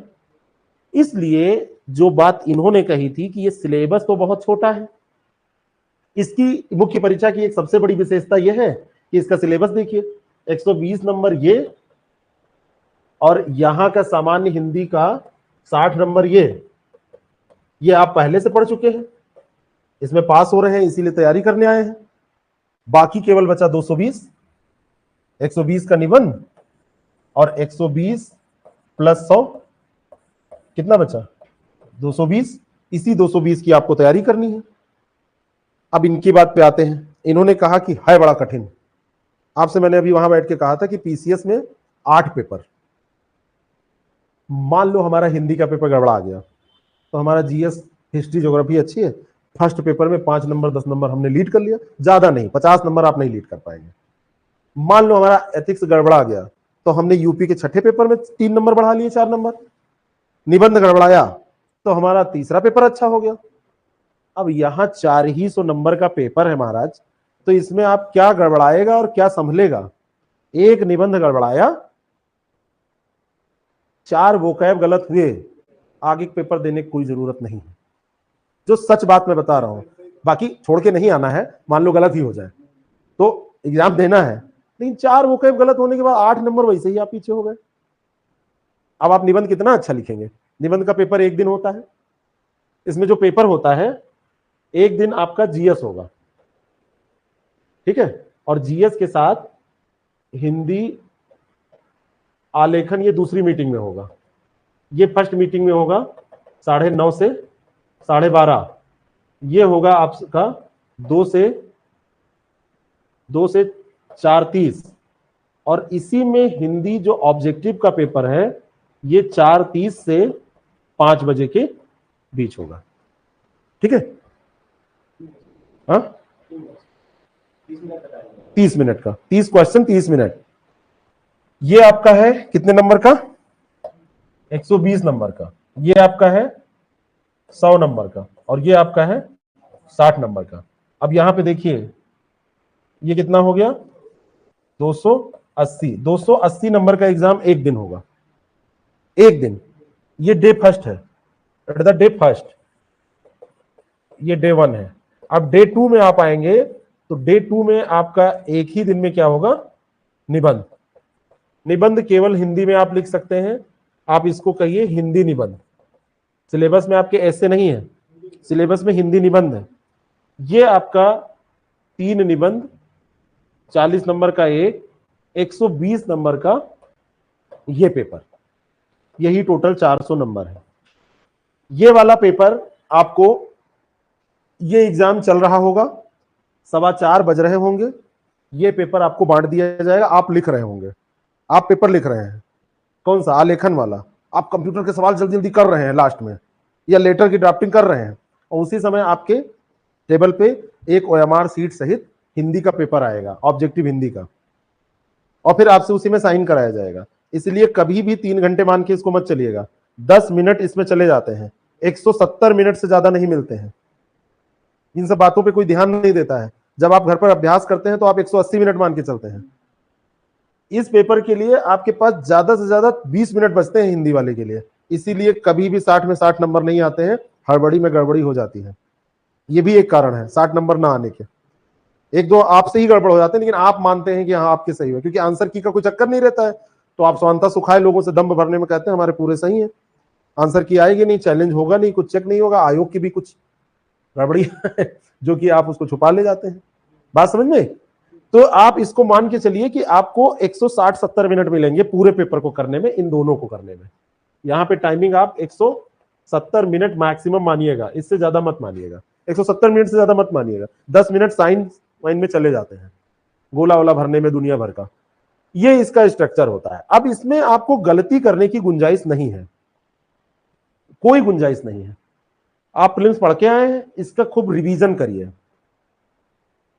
इसलिए जो बात इन्होंने कही थी कि ये सिलेबस तो बहुत छोटा है, इसकी मुख्य परीक्षा की एक सबसे बड़ी विशेषता यह है कि इसका सिलेबस देखिए 120 नंबर ये, और यहां का सामान्य हिंदी का 60 नंबर ये आप पहले से पढ़ चुके हैं, इसमें पास हो रहे हैं, इसीलिए तैयारी करने आए हैं। बाकी केवल बचा 220, 120 का निबंध और 120 प्लस 100 कितना बचा? 220। इसी 220 की आपको तैयारी करनी है। अब इनकी बात पे आते हैं। इन्होंने कहा कि है बड़ा कठिन। आपसे मैंने अभी वहां बैठ के कहा था कि पीसीएस में 8 पेपर, मान लो हमारा हिंदी का पेपर गड़बड़ा गया, तो हमारा जीएस हिस्ट्री ज्योग्राफी अच्छी है, फर्स्ट पेपर में 5 नंबर 10 नंबर हमने लीड कर लिया, ज्यादा नहीं, 50 नंबर आप नहीं लीड कर पाएंगे। मान लो हमारा एथिक्स गड़बड़ा गया, तो हमने यूपी के छठे पेपर में 3 नंबर बढ़ा लिए, 4 नंबर, निबंध गड़बड़ाया तो हमारा तीसरा पेपर अच्छा हो गया। अब यहां 400 नंबर का पेपर है महाराज, तो इसमें आप क्या गड़बड़ाएगा और क्या संभलेगा। एक निबंध गड़बड़ाया, 4 वोकैब गलत हुए, आगे पेपर देने की कोई जरूरत नहीं है। जो सच बात मैं बता रहा हूं, बाकी छोड़ के नहीं आना है, मान लो गलत ही हो जाए तो एग्जाम देना है, लेकिन 4 वोकैब गलत होने के बाद 8 नंबर वैसे ही आप पीछे हो गए। अब आप निबंध कितना अच्छा लिखेंगे। निबंध का पेपर एक दिन होता है, इसमें जो पेपर होता है एक दिन आपका जीएस होगा, ठीक है, और जीएस के साथ हिंदी आलेखन ये दूसरी मीटिंग में होगा, ये फर्स्ट मीटिंग में होगा 9:30 से 12:30, ये होगा आपका 2 से 4:30, और इसी में हिंदी जो ऑब्जेक्टिव का पेपर है ये 4:30 से 5 बजे के बीच होगा, ठीक है। हाँ 30 मिनट का, 30 क्वेश्चन 30 मिनट। ये आपका है कितने नंबर का, 120 नंबर का, ये आपका है 100 नंबर का, और ये आपका है 60 नंबर का। अब यहां पे देखिए ये कितना हो गया, 280। 280 नंबर का एग्जाम एक दिन होगा, एक दिन। ये डे फर्स्ट है, एट द डे फर्स्ट, ये डे 1 है। अब डे 2 में आप आएंगे तो डे 2 में आपका एक ही दिन में क्या होगा, निबंध। निबंध केवल हिंदी में आप लिख सकते हैं, आप इसको कहिए हिंदी निबंध। सिलेबस में आपके ऐसे नहीं है, सिलेबस में हिंदी निबंध है। ये आपका 3 निबंध, 40 नंबर का एक, 120 नंबर का ये पेपर, यही टोटल 400 नंबर है। ये वाला पेपर आपको, ये एग्जाम चल रहा होगा, 4:15 बज रहे होंगे, ये पेपर आपको बांट दिया जाएगा, आप लिख रहे होंगे, आप पेपर लिख रहे हैं कौन सा, आलेखन वाला, आप कंप्यूटर के सवाल जल्दी जल्दी कर रहे हैं लास्ट में, या लेटर की ड्राफ्टिंग कर रहे हैं, और उसी समय आपके टेबल पे एक ओएमआर सीट सहित हिंदी का पेपर आएगा, ऑब्जेक्टिव हिंदी का, और फिर आपसे उसी में साइन कराया जाएगा। इसलिए कभी भी 3 घंटे मान के इसको मत चलिएगा, 10 मिनट इसमें चले जाते हैं, 170 मिनट से ज्यादा नहीं मिलते हैं। इन सब बातों पे कोई ध्यान नहीं देता है। जब आप घर पर अभ्यास करते हैं तो आप 180 मिनट मान के चलते हैं। इस पेपर के लिए आपके पास ज्यादा से ज्यादा 20 मिनट बचते हैं हिंदी वाले के लिए, इसीलिए कभी भी 60 में 60 नंबर नहीं आते हैं, हड़बड़ी में गड़बड़ी हो जाती है। ये भी एक कारण है 60 नंबर ना आने के। एक दो आपसे ही गड़बड़ हो जाते हैं, लेकिन आप मानते हैं कि हाँ आपके सही है, क्योंकि आंसर की का कोई चक्कर नहीं रहता है, तो आप स्वांता सुखाए लोगों से दम्भ भरने में कहते हैं हमारे पूरे सही है, आंसर की आएगी नहीं, चैलेंज होगा नहीं, कुछ चेक नहीं होगा, आयोग की भी कुछ गड़बड़ी है जो कि आप उसको छुपा ले जाते हैं। बात समझ में? तो आप इसको मान के चलिए कि आपको 160-70 मिनट मिलेंगे पूरे पेपर को करने में, इन दोनों को करने में। यहाँ पे टाइमिंग आप 170 मिनट मैक्सिमम मानिएगा, इससे ज्यादा मत मानिएगा, 170 मिनट से ज्यादा मत मानिएगा। 10 मिनट साइन वाइन में चले जाते हैं, गोला वोला भरने में दुनिया भर का। ये इसका स्ट्रक्चर होता है। अब इसमें आपको गलती करने की गुंजाइश नहीं है, कोई गुंजाइश नहीं है। आप प्रीलिम्स पढ़ के आए हैं, इसका खूब रिवीजन करिए,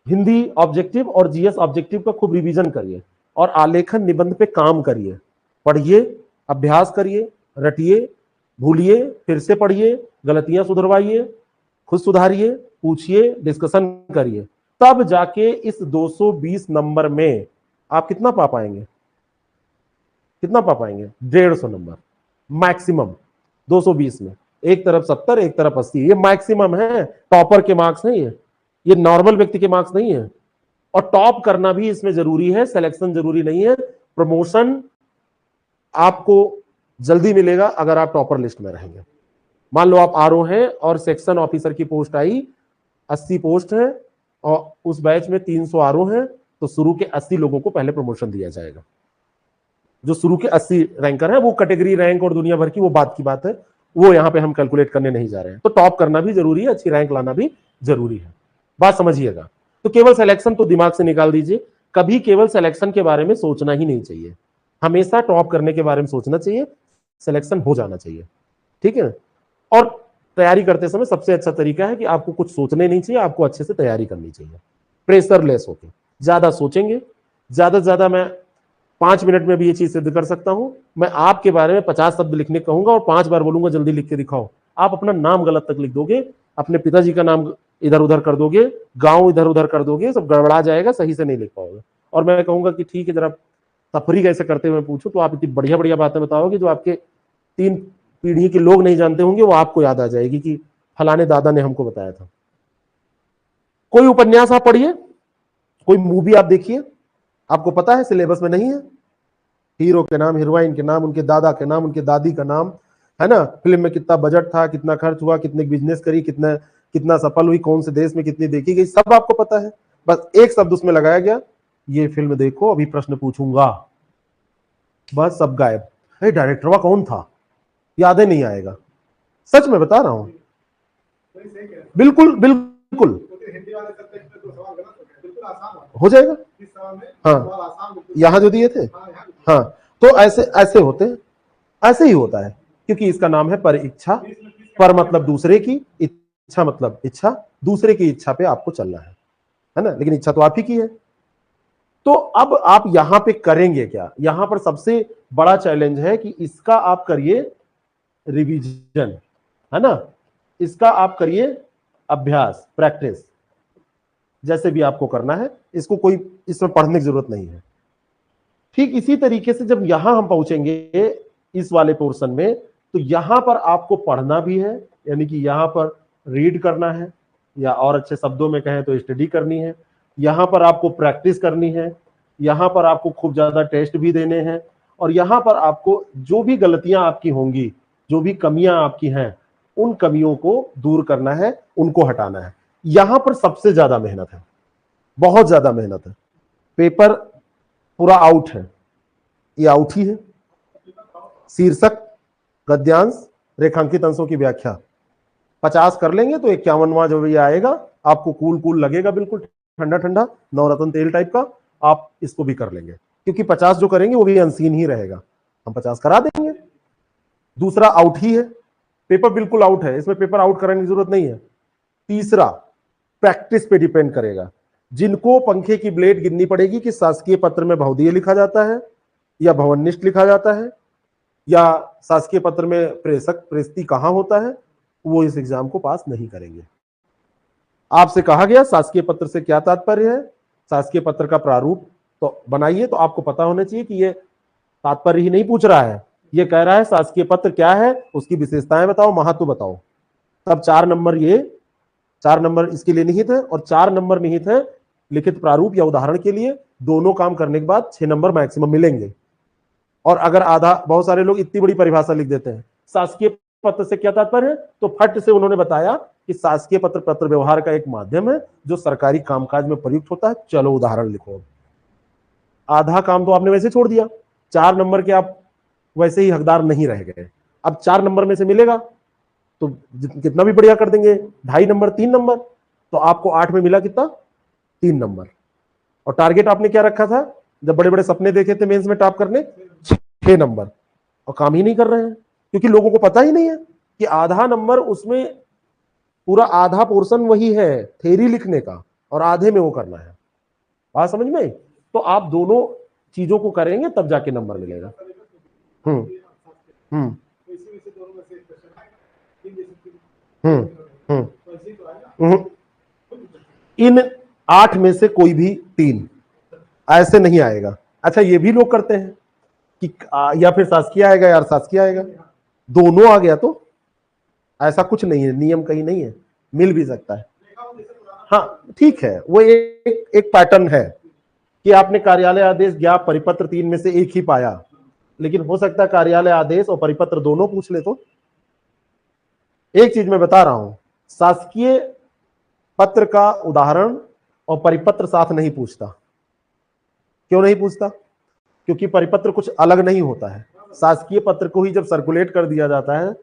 हिंदी ऑब्जेक्टिव और जीएस ऑब्जेक्टिव का खूब रिवीजन करिए, और आलेखन निबंध पे काम करिए, पढ़िए, अभ्यास करिए, रटिए, भूलिए, फिर से पढ़िए, गलतियां सुधरवाइए, खुद सुधारिए, पूछिए, डिस्कशन करिए, तब जाके इस 220 नंबर में आप कितना पा पाएंगे, कितना पा पाएंगे, 150 नंबर मैक्सिमम 220 में। एक तरफ 70, एक तरफ 80, ये मैक्सिमम है, टॉपर के मार्क्स नहीं है, ये नॉर्मल व्यक्ति के मार्क्स नहीं है। और टॉप करना भी इसमें जरूरी है, सिलेक्शन जरूरी नहीं है। प्रमोशन आपको जल्दी मिलेगा अगर आप टॉपर लिस्ट में रहेंगे। मान लो आप आरओ हैं और सेक्शन ऑफिसर की पोस्ट आई, 80 पोस्ट है और उस बैच में 300 आरओ हैं, तो शुरू के 80 लोगों को पहले प्रमोशन दिया जाएगा। जो शुरू के 80 रैंकर है, वो कैटेगरी रैंक और दुनिया भर की वो बात की बात है, वो यहां पे हम कैलकुलेट करने नहीं जा रहे हैं। तो टॉप करना भी जरूरी है, अच्छी रैंक लाना भी जरूरी है, बात समझिएगा। तो केवल सिलेक्शन तो दिमाग से निकाल दीजिए, कभी केवल सिलेक्शन के बारे में सोचना ही नहीं चाहिए, हमेशा टॉप करने के बारे में सोचना चाहिए, सिलेक्शन हो जाना चाहिए, ठीक है। और तैयारी करते समय सबसे अच्छा तरीका है कि आपको कुछ सोचने नहीं चाहिए, आपको अच्छे से तैयारी करनी चाहिए, प्रेशर लेस होके। ज्यादा सोचेंगे, ज्यादा से ज्यादा मैं 5 मिनट में भी ये चीज सिद्ध कर सकता हूं। मैं आपके बारे में 50 शब्द लिखने कहूंगा और 5 बार बोलूंगा जल्दी लिख के दिखाओ। आप अपना नाम गलत तक लिख दोगे, अपने पिताजी का नाम इधर उधर कर दोगे, गांव इधर उधर कर दोगे, सब गड़बड़ा जाएगा, सही से नहीं लिख पाओगे। और मैं कहूंगा कि ठीक है जरा तफरी कैसे करते हुए पूछो, तो आप इतनी बढ़िया बढ़िया बातें बताओगे जो आपके 3 पीढ़ी के लोग नहीं जानते होंगे, वो आपको याद आ जाएगी कि फलाने दादा ने हमको बताया था। कोई उपन्यास आप पढ़िए, कोई मूवी आप देखिए, आपको पता है सिलेबस में नहीं है, हीरो के नाम, हीरोइन के नाम, उनके दादा के नाम, उनके दादी का नाम, है ना, फिल्म में कितना बजट था, कितना खर्च हुआ, कितने बिजनेस करी, कितना कितना सफल हुई, कौन से देश में कितनी देखी गई, सब आपको पता है। बस एक शब्द उसमें लगाया गया, ये फिल्म देखो अभी प्रश्न पूछूंगा, बस सब गायब। है डायरेक्टर कौन था याद ही नहीं आएगा। सच में बता रहा हूं, बिल्कुल बिल्कुल हो जाएगा। हाँ यहां जो दिए थे, हाँ तो ऐसे ऐसे होते हैं, ऐसे ही होता है, क्योंकि इसका नाम है परीक्षा। पर मतलब दूसरे की, इच्छा मतलब इच्छा, दूसरे की इच्छा पे आपको चलना है ना, लेकिन इच्छा तो आप ही की है। तो अब आप यहां पे करेंगे क्या, यहां पर सबसे बड़ा चैलेंज है कि इसका आप करिए रिवीजन, है ना, इसका आप करिए अभ्यास, प्रैक्टिस, जैसे भी आपको करना है, इसको कोई इसमें पढ़ने की जरूरत नहीं है। ठीक इसी तरीके से जब यहां हम पहुंचेंगे इस वाले पोर्शन में, तो यहां पर आपको पढ़ना भी है, यानी कि यहां पर रीड करना है, या और अच्छे शब्दों में कहें तो स्टडी करनी है, यहां पर आपको प्रैक्टिस करनी है, यहां पर आपको खूब ज्यादा टेस्ट भी देने हैं, और यहां पर आपको जो भी गलतियां आपकी होंगी, जो भी कमियां आपकी हैं, उन कमियों को दूर करना है, उनको हटाना है। यहां पर सबसे ज्यादा मेहनत है, बहुत ज्यादा मेहनत है। पेपर पूरा आउट है, ये आउट ही है। शीर्षक, गद्यांश, रेखांकित अंशों की व्याख्या 50 कर लेंगे तो 51वां जो ये आएगा आपको कूल कूल लगेगा, बिल्कुल ठंडा ठंडा नवरत्न तेल टाइप का, आप इसको भी कर लेंगे, क्योंकि 50 जो करेंगे वो भी अनसीन ही रहेगा, हम 50 करा देंगे। दूसरा आउट ही है, पेपर बिल्कुल आउट है, इसमें पेपर आउट कराने की जरूरत नहीं है। तीसरा प्रैक्टिस पे डिपेंड करेगा, जिनको पंखे की ब्लेड गिननी पड़ेगी कि शासकीय पत्र में बहुदीय लिखा जाता है या भवनिष्ठ लिखा जाता है, या शासकीय पत्र में प्रेषक प्रेषती कहां होता है, वो इस एग्जाम को पास नहीं करेंगे। आपसे कहा गया शासकीय पत्र से क्या तात्पर्य है, शासकीय पत्र का प्रारूप तो बनाइए, तो आपको पता होना चाहिए कि ये तात्पर्य ही नहीं पूछ रहा है, ये कह रहा है शासकीय पत्र क्या है, उसकी विशेषताएं बताओ, महत्व बताओ। तब 4 नंबर, ये 4 नंबर इसके लिए निहित है, और 4 नंबर निहित है लिखित प्रारूप या उदाहरण के लिए। दोनों काम करने के बाद 6 नंबर मैक्सिमम मिलेंगे। और अगर आधा, बहुत सारे लोग इतनी बड़ी परिभाषा लिख देते हैं, शासकीय पत्र से क्या तात्पर्य है, तो फट से उन्होंने बताया कि शासकीय पत्र पत्र व्यवहार का एक माध्यम है जो सरकारी कामकाज में प्रयुक्त होता है, चलो उदाहरण लिखो। आधा काम तो आपने वैसे छोड़ दिया, 4 नंबर के आप वैसे ही हकदार नहीं रह गए। अब 4 नंबर में से मिलेगा तो कितना भी बढ़िया कर देंगे, 2.5 नंबर, 3 नंबर, तो आपको 8 में मिला कितना, 3 नंबर। और टारगेट आपने क्या रखा था, जब बड़े बड़े सपने देखे थे मेंस में टॉप करने, 6 नंबर, और काम ही नहीं कर रहे हैं, क्योंकि लोगों को पता ही नहीं है कि आधा नंबर, उसमें पूरा आधा पोर्शन वही है थ्योरी लिखने का, और आधे में वो करना है। बात समझ में? तो आप दोनों चीजों को करेंगे तब जाके नंबर मिलेगा। हम्म हम्म हम्म हम्म इन 8 में से कोई भी 3 ऐसे नहीं आएगा। अच्छा ये भी लोग करते हैं कि या फिर शासकीय आएगा या शासकीय आएगा, दोनों आ गया तो ऐसा कुछ नहीं है, नियम कहीं नहीं है, मिल भी सकता है। हाँ ठीक है, वो एक पैटर्न है कि आपने कार्यालय आदेश, ज्ञाप, परिपत्र 3 में से एक ही पाया, लेकिन हो सकता है कार्यालय आदेश और परिपत्र दोनों पूछ ले। तो एक चीज मैं बता रहा हूं, शासकीय पत्र का उदाहरण और परिपत्र साथ नहीं पूछता। क्यों नहीं पूछता? क्योंकि परिपत्र कुछ अलग नहीं होता है। शासकीय पत्र को ही जब सर्कुलेट कर दिया जाता है,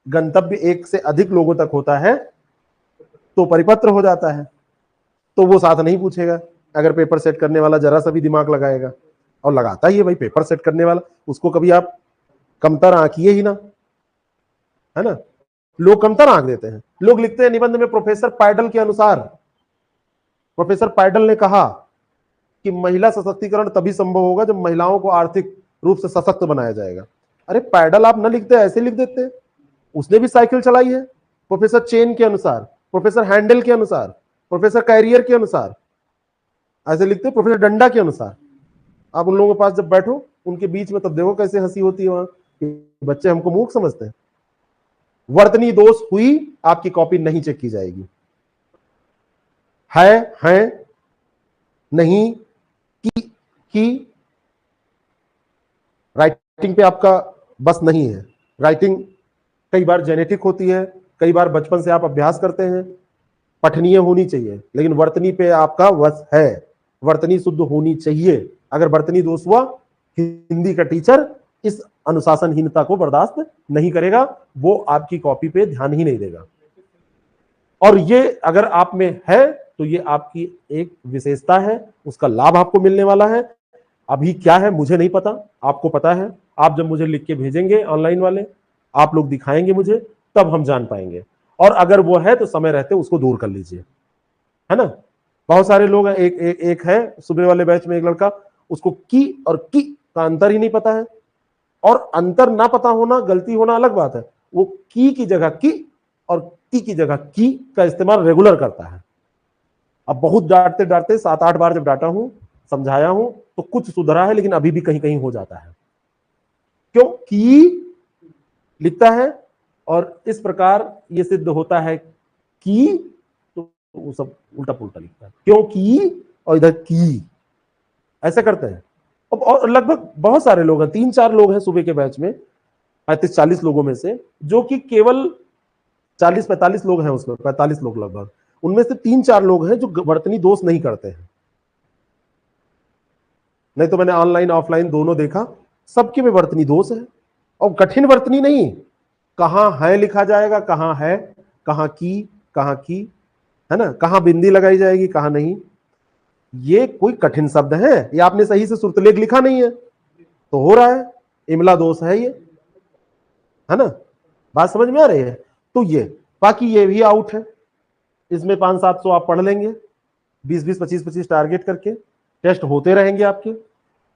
गंतव्य 1 से अधिक लोगों तक होता है, तो परिपत्र हो जाता है, तो वो साथ नहीं पूछेगा। अगर पेपर सेट करने वाला जरा सा भी दिमाग लगाएगा, और लगाता ही है भाई पेपर सेट करने वाला, उसको कभी आप कमतर आंकिए ही ना, है ना। लोग कमतर आंक देते हैं, लोग लिखते हैं निबंध में, प्रोफेसर पाइडल के अनुसार, प्रोफेसर पाइडल ने कहा कि महिला सशक्तिकरण तभी संभव होगा जब महिलाओं को आर्थिक रूप से सशक्त बनाया जाएगा। अरे पैडल आप न लिखते, ऐसे लिख देते। उसने भी साइकिल चलाई है प्रोफेसर चेन के अनुसार, प्रोफेसर हैंडल के अनुसार, प्रोफेसर कैरियर के अनुसार, ऐसे लिखते प्रोफेसर डंडा के अनुसार। आप उन लोगों के पास जब बैठो उनके बीच में, तब देखो कैसे हंसी होती है वहां कि बच्चे हमको मूर्ख समझते हैं। वर्तनी दोष हुई, आपकी कॉपी नहीं चेक की जाएगी। है, नहीं, की राइटिंग पे आपका बस नहीं है। राइटिंग कई बार जेनेटिक होती है, कई बार बचपन से आप अभ्यास करते हैं, पठनीय होनी चाहिए, लेकिन वर्तनी पे आपका वश है। वर्तनी शुद्ध होनी चाहिए। अगर वर्तनी दोष हुआ, हिंदी का टीचर इस अनुशासनहीनता को बर्दाश्त नहीं करेगा, वो आपकी कॉपी पे ध्यान ही नहीं देगा। और ये अगर आप में है तो ये आपकी एक विशेषता है, उसका लाभ आपको मिलने वाला है। अभी क्या है मुझे नहीं पता, आपको पता है। आप जब मुझे लिख के भेजेंगे ऑनलाइन वाले, आप लोग दिखाएंगे मुझे, तब हम जान पाएंगे। और अगर वो है तो समय रहते उसको दूर कर लीजिए, है ना। बहुत सारे लोग हैं, एक है सुबह वाले बैच में एक लड़का, उसको की और की का अंतर ही नहीं पता है। और अंतर ना पता होना, गलती होना अलग बात है। वो की जगह की और की जगह की का इस्तेमाल रेगुलर करता है। अब बहुत डांटते डांटते 7-8 बार जब डांटा हूं, समझाया हूं, तो कुछ सुधरा है, लेकिन अभी भी कहीं कहीं हो जाता है। क्यों? की लिखता है और इस प्रकार ये सिद्ध होता है कि, तो वो सब उल्टा पुल्टा लिखता है। क्योंकि और इधर की, ऐसे करते हैं। और लगभग बहुत सारे लोग हैं, 3-4 लोग हैं सुबह के बैच में, 35-40 लोगों में से, जो कि केवल 40-45 लोग हैं उसमें, 45 लोग लगभग, उनमें से 3-4 लोग हैं जो वर्तनी दोष नहीं करते हैं। नहीं तो मैंने ऑनलाइन ऑफलाइन दोनों देखा, सबके में वर्तनी दोष है। और कठिन वर्तनी नहीं, कहां है लिखा जाएगा, कहां है, कहां की, है ना, कहां बिंदी लगाई जाएगी, कहां नहीं। ये कोई कठिन शब्द है, ये आपने सही से श्रुतलेख लिखा नहीं है तो हो रहा है, इमला दोष है ये, है ना। बात समझ में आ रही है? तो ये बाकी ये भी आउट है। इसमें 500-700 आप पढ़ लेंगे, 20-20, 25-25 टारगेट करके टेस्ट होते रहेंगे आपके।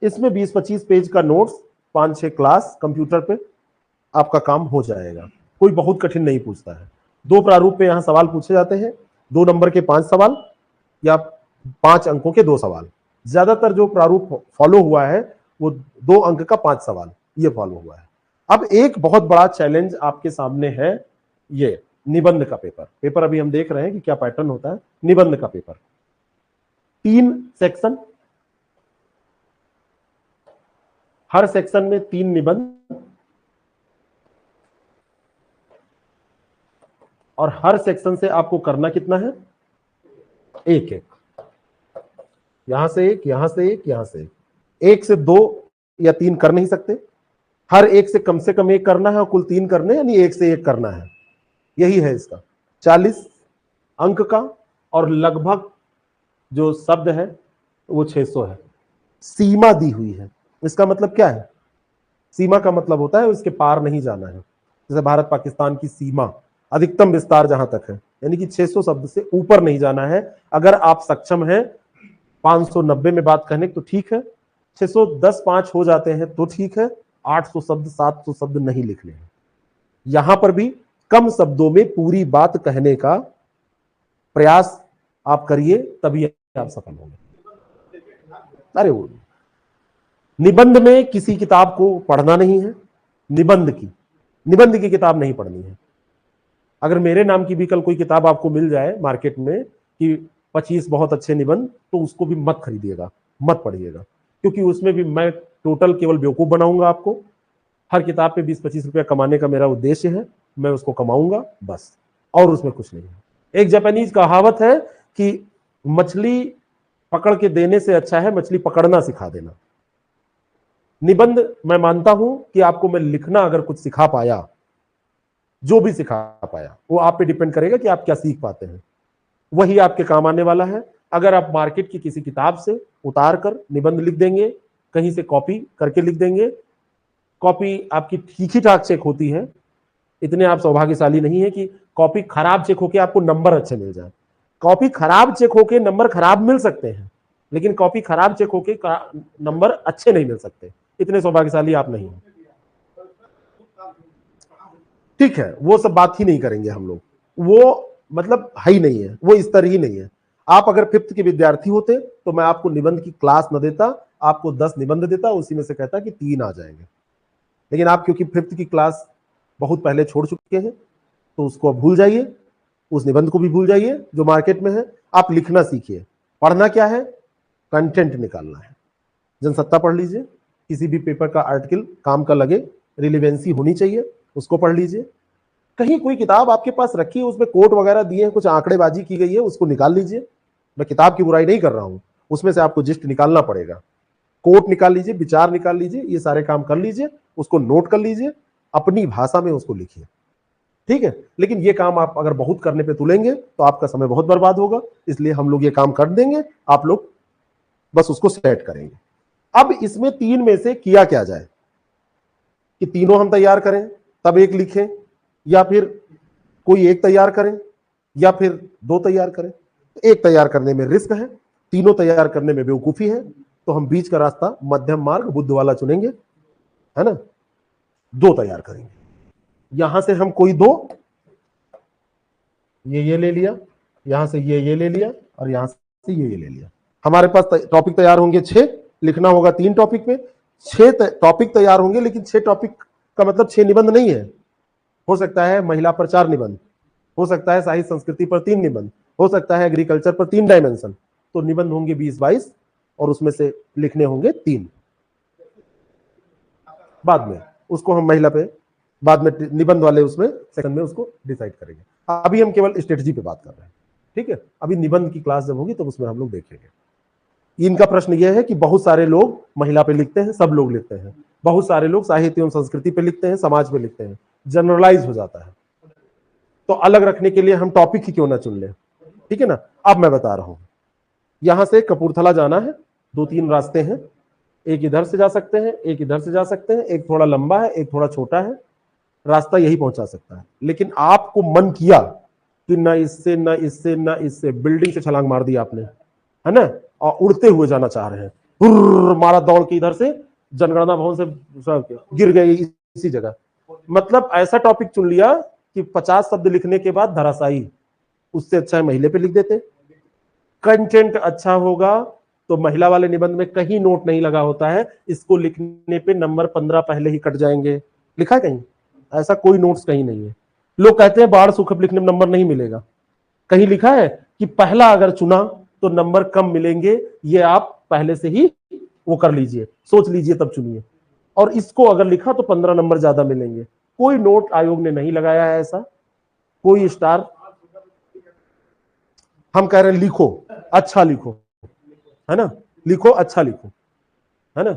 इसमें 20-25 पेज का नोट्स, 5-6 क्लास कंप्यूटर पे, आपका काम हो जाएगा। कोई बहुत कठिन नहीं पूछता है। 2 प्रारूप पे यहां सवाल पूछे जाते हैं, 2 नंबर के 5 सवाल या 5 अंकों के 2 सवाल। ज्यादातर जो प्रारूप फॉलो हुआ है वो 2 अंक का 5 सवाल ये फॉलो हुआ है। अब एक बहुत बड़ा चैलेंज आपके सामने है, ये निबंध का पेपर अभी हम देख रहे हैं कि क्या पैटर्न होता है। निबंध का पेपर 3 सेक्शन, हर सेक्शन में 3 निबंध, और हर सेक्शन से आपको करना कितना है, एक एक, यहां से एक, यहां से एक, यहां से एक से 2 या 3 कर नहीं सकते। हर एक से कम 1 करना है और कुल 3 करने, यानी 1 से 1 करना है। यही है इसका 40 अंक का, और लगभग जो शब्द है वो 600 है। सीमा दी हुई है, इसका मतलब क्या है? सीमा का मतलब होता है उसके पार नहीं जाना है। जैसे भारत पाकिस्तान की सीमा, अधिकतम विस्तार जहां तक है, यानी कि 600 शब्द से ऊपर नहीं जाना है। अगर आप सक्षम हैं 590 में बात कहने तो ठीक है, 610-5 हो जाते हैं तो ठीक है, 800 शब्द 700 शब्द नहीं लिखने हैं। यहां पर भी कम शब्दों में पूरी बात कहने का प्रयास आप करिए, तभी आप सफल होंगे। अरे वो निबंध में किसी किताब को पढ़ना नहीं है, निबंध की किताब नहीं पढ़नी है। अगर मेरे नाम की भी कल कोई किताब आपको मिल जाए मार्केट में कि 25 बहुत अच्छे निबंध, तो उसको भी मत खरीदिएगा, मत पढ़िएगा, क्योंकि उसमें भी मैं टोटल केवल बेवकूफ बनाऊंगा आपको। हर किताब पे 20-25 रुपया कमाने का मेरा उद्देश्य है, मैं उसको कमाऊंगा बस, और उसमें कुछ नहीं है। एक जापानीज कहावत है कि मछली पकड़ के देने से अच्छा है मछली पकड़ना सिखा देना। निबंध मैं मानता हूं कि आपको मैं लिखना अगर कुछ सिखा पाया, जो भी सिखा पाया, वो आप पे डिपेंड करेगा कि आप क्या सीख पाते हैं, वही आपके काम आने वाला है। अगर आप मार्केट की किसी किताब से उतार कर निबंध लिख देंगे, कहीं से कॉपी करके लिख देंगे, कॉपी आपकी ठीक ही ठाक चेक होती है। इतने आप सौभाग्यशाली नहीं है कि कॉपी खराब चेक होके आपको नंबर अच्छे मिल जाए। कॉपी खराब चेक होके नंबर खराब मिल सकते हैं, लेकिन कॉपी खराब चेक होके नंबर अच्छे नहीं मिल सकते, इतने सौभाग्यशाली आप नहीं हैं। ठीक है, वो सब बात ही नहीं करेंगे हम लोग, वो मतलब है ही नहीं है, वो स्तर ही नहीं है। आप अगर 5th के विद्यार्थी होते तो मैं आपको निबंध की क्लास न देता, आपको 10 निबंध देता, उसी में से कहता कि 3 आ जाएंगे। लेकिन आप क्योंकि 5th की क्लास बहुत पहले छोड़ चुके हैं तो उसको भूल जाइए, उस निबंध को भी भूल जाइए जो मार्केट में है। आप लिखना सीखिए। पढ़ना क्या है? कंटेंट निकालना है। जनसत्ता पढ़ लीजिए, किसी भी पेपर का आर्टिकल काम का लगे, रिलेवेंसी होनी चाहिए, उसको पढ़ लीजिए। कहीं कोई किताब आपके पास रखी है, उसमें कोट वगैरह दिए हैं, कुछ आंकड़ेबाजी की गई है, उसको निकाल लीजिए। मैं किताब की बुराई नहीं कर रहा हूं, उसमें से आपको जिस्ट निकालना पड़ेगा। कोट निकाल लीजिए, विचार निकाल लीजिए, ये सारे काम कर लीजिए, उसको नोट कर लीजिए, अपनी भाषा में उसको लिखिए। ठीक है, लेकिन ये काम आप अगर बहुत करने पे तुलेंगे तो आपका समय बहुत बर्बाद होगा, इसलिए हम लोग ये काम कर देंगे, आप लोग बस उसको सेट करेंगे। अब इसमें 3 में से किया क्या जाए कि तीनों हम तैयार करें तब एक लिखें, या फिर कोई एक तैयार करें, या फिर 2 तैयार करें। एक तैयार करने में रिस्क है, तीनों तैयार करने में बेवकूफी है, तो हम बीच का रास्ता मध्यम मार्ग बुद्ध वाला चुनेंगे, है ना। 2 तैयार करेंगे। यहां से हम कोई 2, ये ले लिया, यहां से ये ले लिया, और यहां से ये ले लिया। हमारे पास टॉपिक तैयार होंगे 6, लिखना होगा 3 टॉपिक में। 6 टॉपिक तैयार होंगे, लेकिन 6 टॉपिक का मतलब 6 निबंध नहीं है। हो सकता है महिला पर 4 निबंध, हो सकता है साहित्य संस्कृति पर 3 निबंध, हो सकता है एग्रीकल्चर पर 3 डायमेंशन। तो निबंध होंगे 20-22, और उसमें से लिखने होंगे 3। बाद में उसको हम महिला पे बाद में निबंध वाले उसमें सेकंड में उसको डिसाइड करेंगे। अभी हम केवल स्ट्रेटजी पे बात कर रहे हैं। ठीक है, अभी निबंध की क्लास जब होगी तो उसमें हम लोग देखेंगे। इनका प्रश्न यह है कि बहुत सारे लोग महिला पे लिखते हैं, सब लोग लिखते हैं, बहुत सारे लोग साहित्य एवं संस्कृति पे लिखते हैं, समाज पे लिखते हैं, जनरलाइज हो जाता है। तो अलग रखने के लिए हम टॉपिक ही क्यों ना चुन लें। ठीक है ना। अब मैं बता रहा हूं, यहां से कपूरथला जाना है, 2-3 रास्ते हैं, एक इधर से जा सकते हैं, एक इधर से जा सकते हैं, एक थोड़ा लंबा है, एक थोड़ा छोटा है, रास्ता यही पहुंचा सकता है। लेकिन आपको मन किया कि ना इससे ना इससे ना इससे, बिल्डिंग से छलांग मार दी आपने, है ना, और उड़ते हुए जाना चाह रहे हैं, मारा दौड़ के इधर से जनगणना भवन से गिर गए इसी जगह। मतलब ऐसा टॉपिक चुन लिया कि 50 शब्द लिखने के बाद धराशायी, उससे अच्छा है महिला पे लिख देते। कंटेंट अच्छा होगा तो महिला वाले निबंध में कहीं नोट नहीं लगा होता है, इसको लिखने पे नंबर 15 पहले ही कट जाएंगे। लिखा है कहीं? ऐसा कोई नोट्स कहीं नहीं है। लोग कहते हैं बाढ़ सुखप लिखने में नंबर नहीं मिलेगा, कहीं लिखा है कि पहला अगर चुना तो नंबर कम मिलेंगे? ये आप पहले से ही वो कर लीजिए, सोच लीजिए तब चुनिए। और इसको अगर लिखा तो 15 नंबर ज्यादा मिलेंगे। कोई नोट आयोग ने नहीं लगाया है ऐसा, कोई स्टार। हम कह रहे हैं लिखो, अच्छा लिखो, है ना, लिखो अच्छा लिखो, है ना।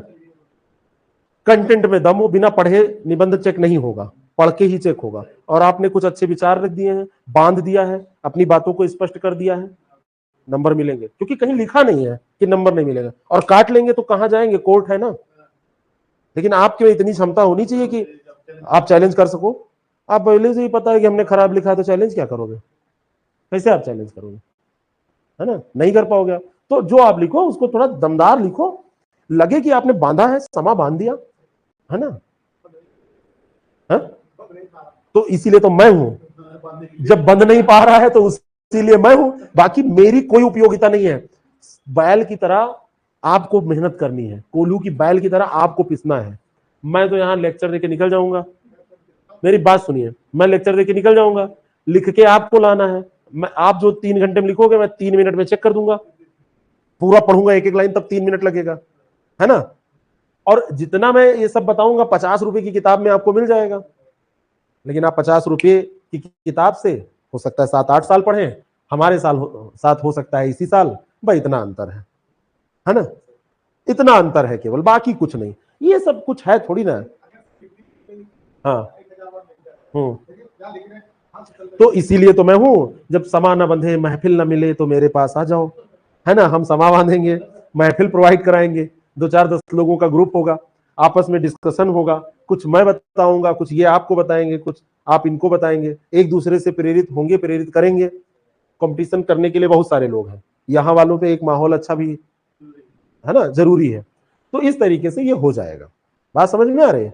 कंटेंट में दम हो, बिना पढ़े निबंध चेक नहीं होगा, पढ़ के ही चेक होगा। और आपने कुछ अच्छे विचार रख दिए हैं, बांध दिया है, अपनी बातों को स्पष्ट कर दिया है, नंबर मिलेंगे। क्योंकि कहीं लिखा नहीं है कि नंबर नहीं मिलेगा। और काट लेंगे तो कहां जाएंगे, कोर्ट है ना। लेकिन आपके में इतनी क्षमता होनी चाहिए कि आप चैलेंज कर सको। आप पहले से ही पता है कि हमने खराब लिखा है, तो चैलेंज क्या करोगे, कैसे आप चैलेंज करोगे, है ना, नहीं कर पाओगे। तो जो आप लिखो उसको थोड़ा दमदार लिखो, लगे कि आपने बांधा है, समा बांध दिया, है ना। है? तो इसीलिए तो मैं हूं, जब बंद नहीं पा रहा है तो इसीलिए मैं हूं, बाकी मेरी कोई उपयोगिता नहीं है। बैल की तरह आपको मेहनत करनी है, कोल्हू की बैल की तरह आपको पिसना है। मैं तो यहां लेक्चर देके निकल जाऊंगा, मेरी बात सुनिए, मैं लेक्चर देके निकल जाऊंगा, लिख के आपको लाना है। मैं आप जो 3 घंटे में लिखोगे मैं 3 मिनट में चेक कर दूंगा, पूरा पढ़ूंगा एक एक लाइन, तब 3 मिनट लगेगा, है ना। और जितना मैं ये सब बताऊंगा 50 रुपए की किताब में आपको मिल जाएगा। लेकिन आप 50 रुपए की किताब से हो सकता है 7-8 साल पढ़े, हमारे साथ हो सकता है इसी साल। भाई इतना अंतर है ना, इतना अंतर है केवल, बाकी कुछ नहीं। ये सब कुछ है थोड़ी ना। हाँ, तो इसीलिए तो मैं हूं, जब समा न बंधे महफिल न मिले तो मेरे पास आ जाओ, है ना। हम समा बांधेंगे, महफिल प्रोवाइड कराएंगे, 2-4-10 लोगों का ग्रुप होगा, आपस में डिस्कशन होगा, कुछ मैं बताऊंगा, कुछ ये आपको बताएंगे, कुछ आप इनको बताएंगे, एक दूसरे से प्रेरित होंगे, प्रेरित करेंगे। कंपटीशन करने के लिए बहुत सारे लोग हैं, यहाँ वालों पे एक माहौल अच्छा भी है ना, जरूरी है। तो इस तरीके से ये हो जाएगा। बात समझ में आ रही है?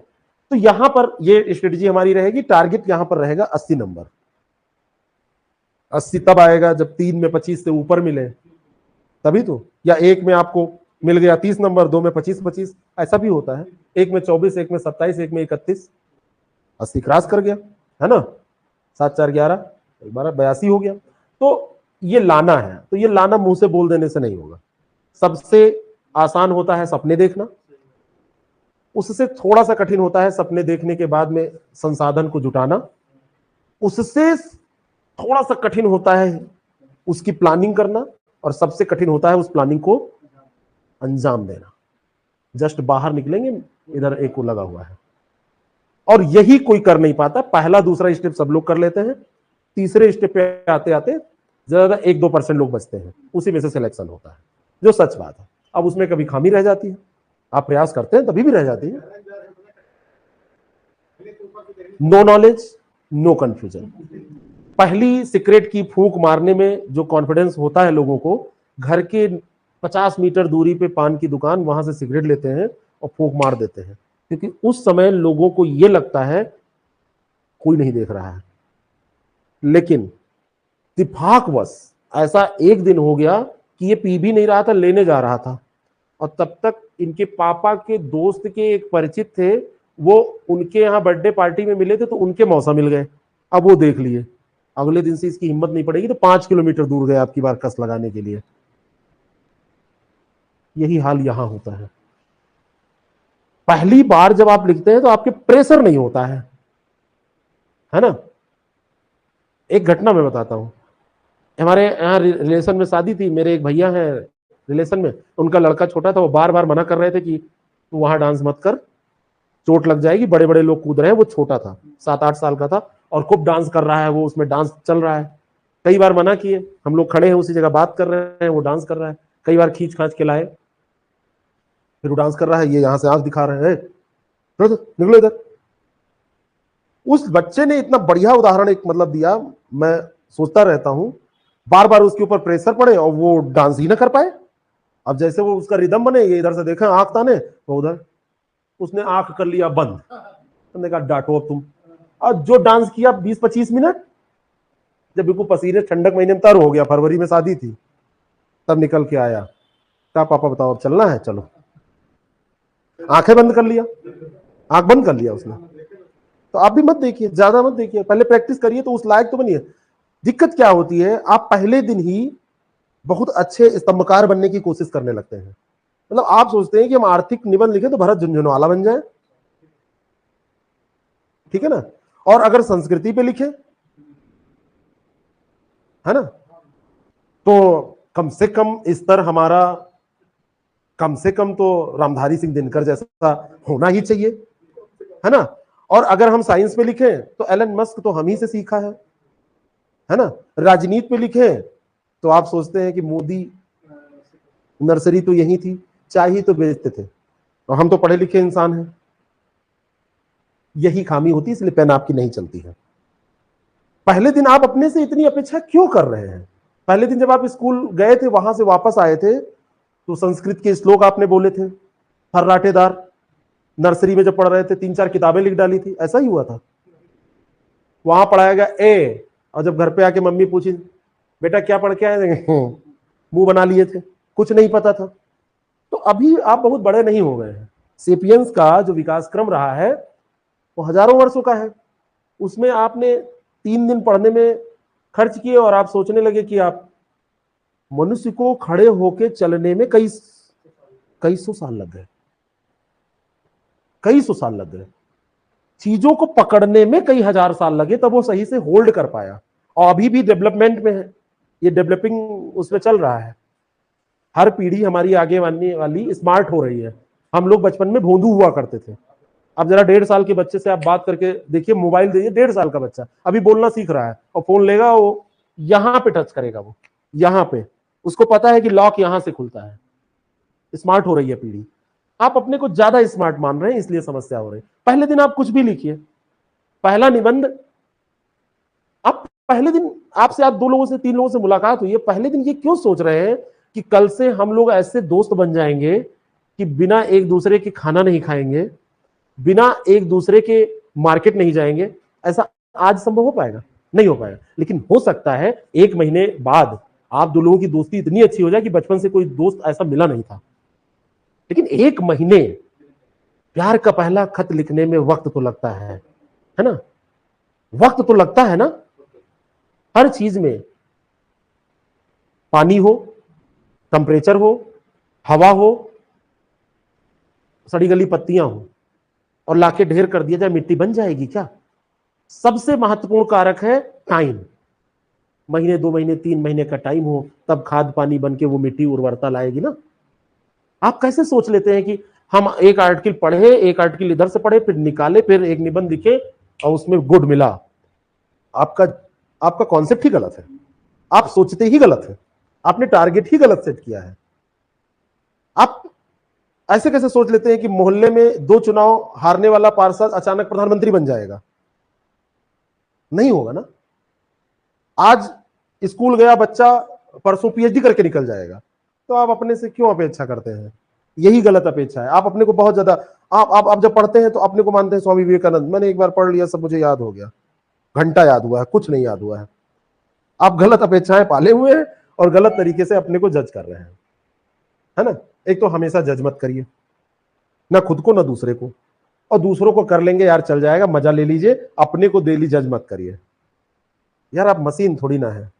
तो यहां पर ये स्ट्रेटजी हमारी रहेगी, टारगेट यहां पर रहेगा 80 नंबर। 80 तब आएगा जब 3 में 25 से ऊपर मिले, तभी तो। या एक में आपको मिल गया 30 नंबर, 2 में 25-25, ऐसा भी होता है। एक में 24, एक में 27, एक में 31, 80 क्रॉस कर गया, है ना। 7 4 11 12 82 हो गया। तो ये लाना है, तो ये लाना मुंह से बोल देने से नहीं होगा। सबसे आसान होता है सपने देखना, उससे थोड़ा सा कठिन होता है सपने देखने के बाद में संसाधन को जुटाना, उससे थोड़ा सा कठिन होता है उसकी प्लानिंग करना, और सबसे कठिन होता है उस प्लानिंग को अंजाम देना। जस्ट बाहर निकलेंगे, इधर एक को लगा हुआ है, और यही कोई कर नहीं पाता। पहला दूसरा स्टेप सब लोग कर लेते हैं, तीसरे स्टेप पे आते आते ज्यादा 1-2% लोग बचते हैं, उसी में से सिलेक्शन होता है, जो सच बात है। अब उसमें कभी खामी रह जाती है, आप प्रयास करते हैं तभी भी रह जाती है। No knowledge, no confusion. पहली सिगरेट की फूंक मारने में जो कॉन्फिडेंस होता है लोगों को, घर के 50 मीटर दूरी पे पान की दुकान, वहां से सिगरेट लेते हैं और फूंक मार देते हैं, क्योंकि उस समय लोगों को यह लगता है कोई नहीं देख रहा है। लेकिन इत्तेफाकवश ऐसा एक दिन हो गया कि ये पी भी नहीं रहा था, लेने जा रहा था, और तब तक इनके पापा के दोस्त के एक परिचित थे, वो उनके यहाँ बर्थडे पार्टी में मिले थे, तो उनके मौसा मिल गए। अब वो देख लिए, अगले दिन से इसकी हिम्मत नहीं पड़ेगी, तो 5 किलोमीटर दूर गए आपकी बार कस लगाने के लिए। यही हाल यहां होता है। पहली बार जब आप लिखते हैं तो आपके प्रेशर नहीं होता है ना। एक घटना मैं बताता हूं, हमारे यहाँ रिलेशन में शादी थी, मेरे एक भैया हैं रिलेशन में, उनका लड़का छोटा था, वो बार बार मना कर रहे थे कि तू वहां डांस मत कर, चोट लग जाएगी, बड़े बड़े लोग कूद रहे हैं। वो छोटा था, 7-8 साल का था, और खूब डांस कर रहा है, वो उसमें डांस चल रहा है। कई बार मना किए, हम लोग खड़े हैं उसी जगह बात कर रहे हैं, वो डांस कर रहा है। कई बार खींच खांच के लाए, फिर वो डांस कर रहा है, ये यहां से आंख दिखा रहे हैं, निकलो इधर। उस बच्चे ने इतना बढ़िया उदाहरण एक मतलब दिया, मैं सोचता रहता हूं, बार बार उसके ऊपर प्रेशर पड़े और वो डांस ही ना कर पाए। अब जैसे वो उसका रिदम बने, ये इधर से देखें आंख ताने, तो उधर उसने आंख कर लिया बंद। तुमने कहा डांटो अब तुम। और जो डांस किया 20-25 मिनट, जब बिल्कुल पसीने, ठंडक महीने में तर हो गया, फरवरी में शादी थी, तब निकल के आया, कहा पापा बताओ अब चलना है, चलो। आंखें बंद कर लिया, आंख बंद कर लिया उसने। तो आप भी मत देखिए, ज्यादा मत देखिए, पहले प्रैक्टिस करिए तो उस लायक तो बनिए। दिक्कत क्या होती है, आप पहले दिन ही बहुत अच्छे स्तंभकार बनने की कोशिश करने लगते हैं। मतलब आप सोचते हैं कि हम आर्थिक निबंध लिखे तो भरत झुनझुनवाला बन जाए, ठीक है ना। और अगर संस्कृति पे लिखे, है ना, तो कम से कम स्तर हमारा, कम से कम तो रामधारी सिंह दिनकर जैसा होना ही चाहिए, है ना। और अगर हम साइंस पे लिखें तो एलन मस्क तो हम ही से सीखा है ना। राजनीति पे लिखें तो आप सोचते हैं कि मोदी, नर्सरी तो यही थी, चाय ही तो बेचते थे, और हम तो पढ़े लिखे इंसान हैं। यही खामी होती है, इसलिए पेन आपकी नहीं चलती है। पहले दिन आप अपने से इतनी अपेक्षा क्यों कर रहे हैं? पहले दिन जब आप स्कूल गए थे, वहां से वापस आए थे, तो संस्कृत के श्लोक आपने बोले थे फर्राटेदार। नर्सरी में जब पढ़ रहे थे 3-4 किताबें लिख डाली थी, ऐसा ही हुआ था। वहां पढ़ाया गया ए, और जब घर पे आके मम्मी पूछी बेटा क्या पढ़ के आए थे, मुंह बना लिए थे, कुछ नहीं पता था। तो अभी आप बहुत बड़े नहीं हो गए हैं। सेपियंस का जो विकास क्रम रहा है वो हजारों वर्षों का है। उसमें आपने 3 दिन पढ़ने में खर्च किए, और आप सोचने लगे कि आप, मनुष्य को खड़े होके चलने में कई सौ साल लग गए, कई सौ साल लग गए। चीजों को पकड़ने में कई हजार साल लगे, तब वो सही से होल्ड कर पाया। और अभी भी डेवलपमेंट में है, ये डेवलपिंग उसमें चल रहा है। हर पीढ़ी हमारी आगे आने वाली स्मार्ट हो रही है। हम लोग बचपन में भोंदू हुआ करते थे। अब जरा 1.5 साल के बच्चे से आप बात करके देखिए, मोबाइल दीजिए, 1.5 साल का बच्चा अभी बोलना सीख रहा है, और फोन लेगा, वो यहां पे टच करेगा, वो यहां पे, उसको पता है कि लॉक यहां से खुलता है। स्मार्ट हो रही है पीढ़ी। आप अपने को ज्यादा स्मार्ट मान रहे हैं, इसलिए समस्या हो रही है। पहले दिन आप कुछ भी लिखिए, पहला निबंध, आप पहले दिन, आपसे आज 2 लोगों से 3 लोगों से मुलाकात हुई है, पहले दिन ये क्यों सोच रहे हैं कि कल से हम लोग ऐसे दोस्त बन जाएंगे कि बिना एक दूसरे के खाना नहीं खाएंगे, बिना एक दूसरे के मार्केट नहीं जाएंगे। ऐसा आज संभव हो पाएगा? नहीं हो पाएगा। लेकिन हो सकता है 1 महीने बाद आप दो लोगों की दोस्ती इतनी अच्छी हो जाए कि बचपन से कोई दोस्त ऐसा मिला नहीं था। लेकिन 1 महीने प्यार का पहला खत लिखने में वक्त तो लगता है ना? वक्त तो लगता है ना? हर चीज में पानी हो, टेम्परेचर हो, हवा हो, सड़ी गली पत्तियां हो, और लाके ढेर कर दिया जाए, मिट्टी बन जाएगी क्या? सबसे महत्वपूर्ण कारक है टाइम। महीने, 2 महीने, 3 महीने का टाइम हो, तब खाद पानी बन के वो मिट्टी उर्वरता लाएगी ना। आप कैसे सोच लेते हैं कि हम एक आर्टिकल पढ़े, एक आर्टिकल इधर से पढ़े, फिर निकाले, फिर एक निबंध लिखे और उसमें गुड मिला? आपका कॉन्सेप्ट ही गलत है। आप सोचते ही गलत है। आपने टारगेट ही गलत सेट किया है। आप ऐसे कैसे सोच लेते हैं कि मोहल्ले में 2 चुनाव हारने वाला पार्षद अचानक प्रधानमंत्री बन जाएगा? नहीं होगा ना। आज स्कूल गया बच्चा परसों पीएचडी करके निकल जाएगा। तो आप अपने से क्यों अपेक्षा करते हैं? यही गलत अपेक्षा है। आप अपने को बहुत ज्यादा, आप जब पढ़ते हैं तो अपने को मानते हैं स्वामी विवेकानंद, मैंने एक बार पढ़ लिया, सब मुझे याद हो गया, घंटा याद हुआ है, कुछ नहीं याद हुआ है। आप गलत अपेक्षाएं पाले हुए हैं और गलत तरीके से अपने को जज कर रहे हैं, है ना। एक तो हमेशा जज मत करिए, ना खुद को ना दूसरे को, और दूसरों को कर लेंगे यार चल जाएगा, मजा ले लीजिए, अपने को डेली जज मत करिए। यार आप मशीन थोड़ी ना है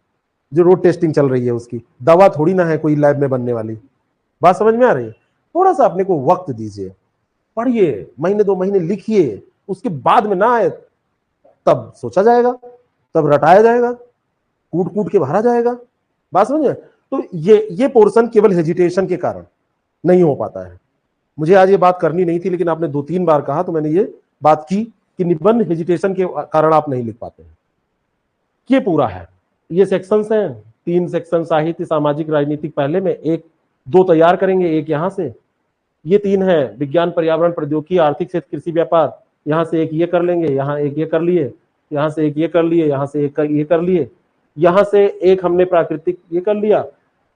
जो रोड टेस्टिंग चल रही है, उसकी दवा थोड़ी ना है कोई लैब में बनने वाली। बात समझ में आ रही है? थोड़ा सा अपने को वक्त दीजिए, पढ़िए, महीने 2 महीने लिखिए, उसके बाद में ना आए तब सोचा जाएगा, तब रटाया जाएगा, कूट कूट के भरा जाएगा। बात समझ में? तो ये पोर्शन केवल हेजिटेशन के कारण नहीं हो पाता है। मुझे आज ये बात करनी नहीं थी, लेकिन आपने 2-3 बार कहा तो मैंने ये बात की कि निबंध हेजिटेशन के कारण आप नहीं लिख पाते हैं। ये पूरा है, ये सेक्शंस हैं, 3 सेक्शन साहित्य, सामाजिक, राजनीतिक पहले में, 1-2 तैयार करेंगे, एक यहाँ से। ये 3 है, विज्ञान, पर्यावरण, प्रौद्योगिकी, आर्थिक क्षेत्र, कृषि, व्यापार। यहाँ से एक ये कर लेंगे, यहाँ एक ये कर लिए, यहाँ से एक ये कर लिए, यहाँ से एक ये कर लिए, यहाँ से एक हमने प्राकृतिक ये कर लिया।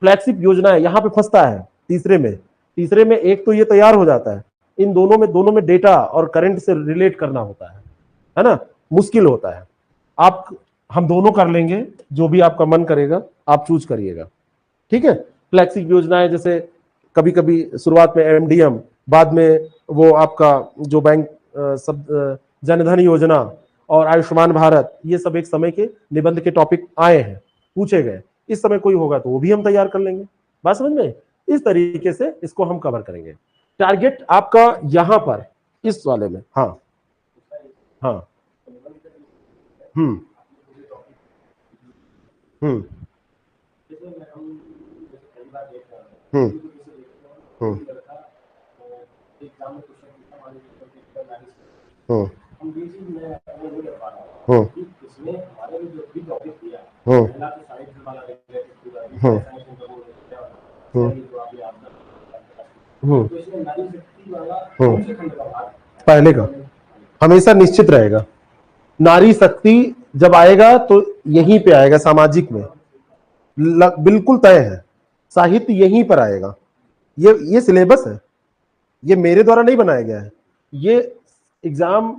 फ्लैगशिप योजना है, यहाँ पे फंसता है तीसरे में एक तो ये तैयार हो जाता है, इन दोनों में डेटा और करंट से रिलेट करना होता है ना, मुश्किल होता है। आप हम दोनों कर लेंगे, जो भी आपका मन करेगा आप चूज करिएगा, ठीक है। फ्लैगशिप योजनाएं जैसे कभी कभी शुरुआत में एमडीएम, बाद में वो आपका जो बैंक सब जनधन योजना और आयुष्मान भारत, ये सब एक समय के निबंध के टॉपिक आए हैं, पूछे गए। इस समय कोई होगा तो वो भी हम तैयार कर लेंगे। बात समझ में? इस तरीके से इसको हम कवर करेंगे। टारगेट आपका यहां पर इस वाले में, हाँ हाँ, हम्म हम्म हम्म हम्म हम्म पहले का हमेशा निश्चित रहेगा। नारी शक्ति जब आएगा तो यहीं पे आएगा, सामाजिक में बिल्कुल तय है। साहित्य यहीं पर आएगा। ये सिलेबस है, ये मेरे द्वारा नहीं बनाया गया है, ये एग्जाम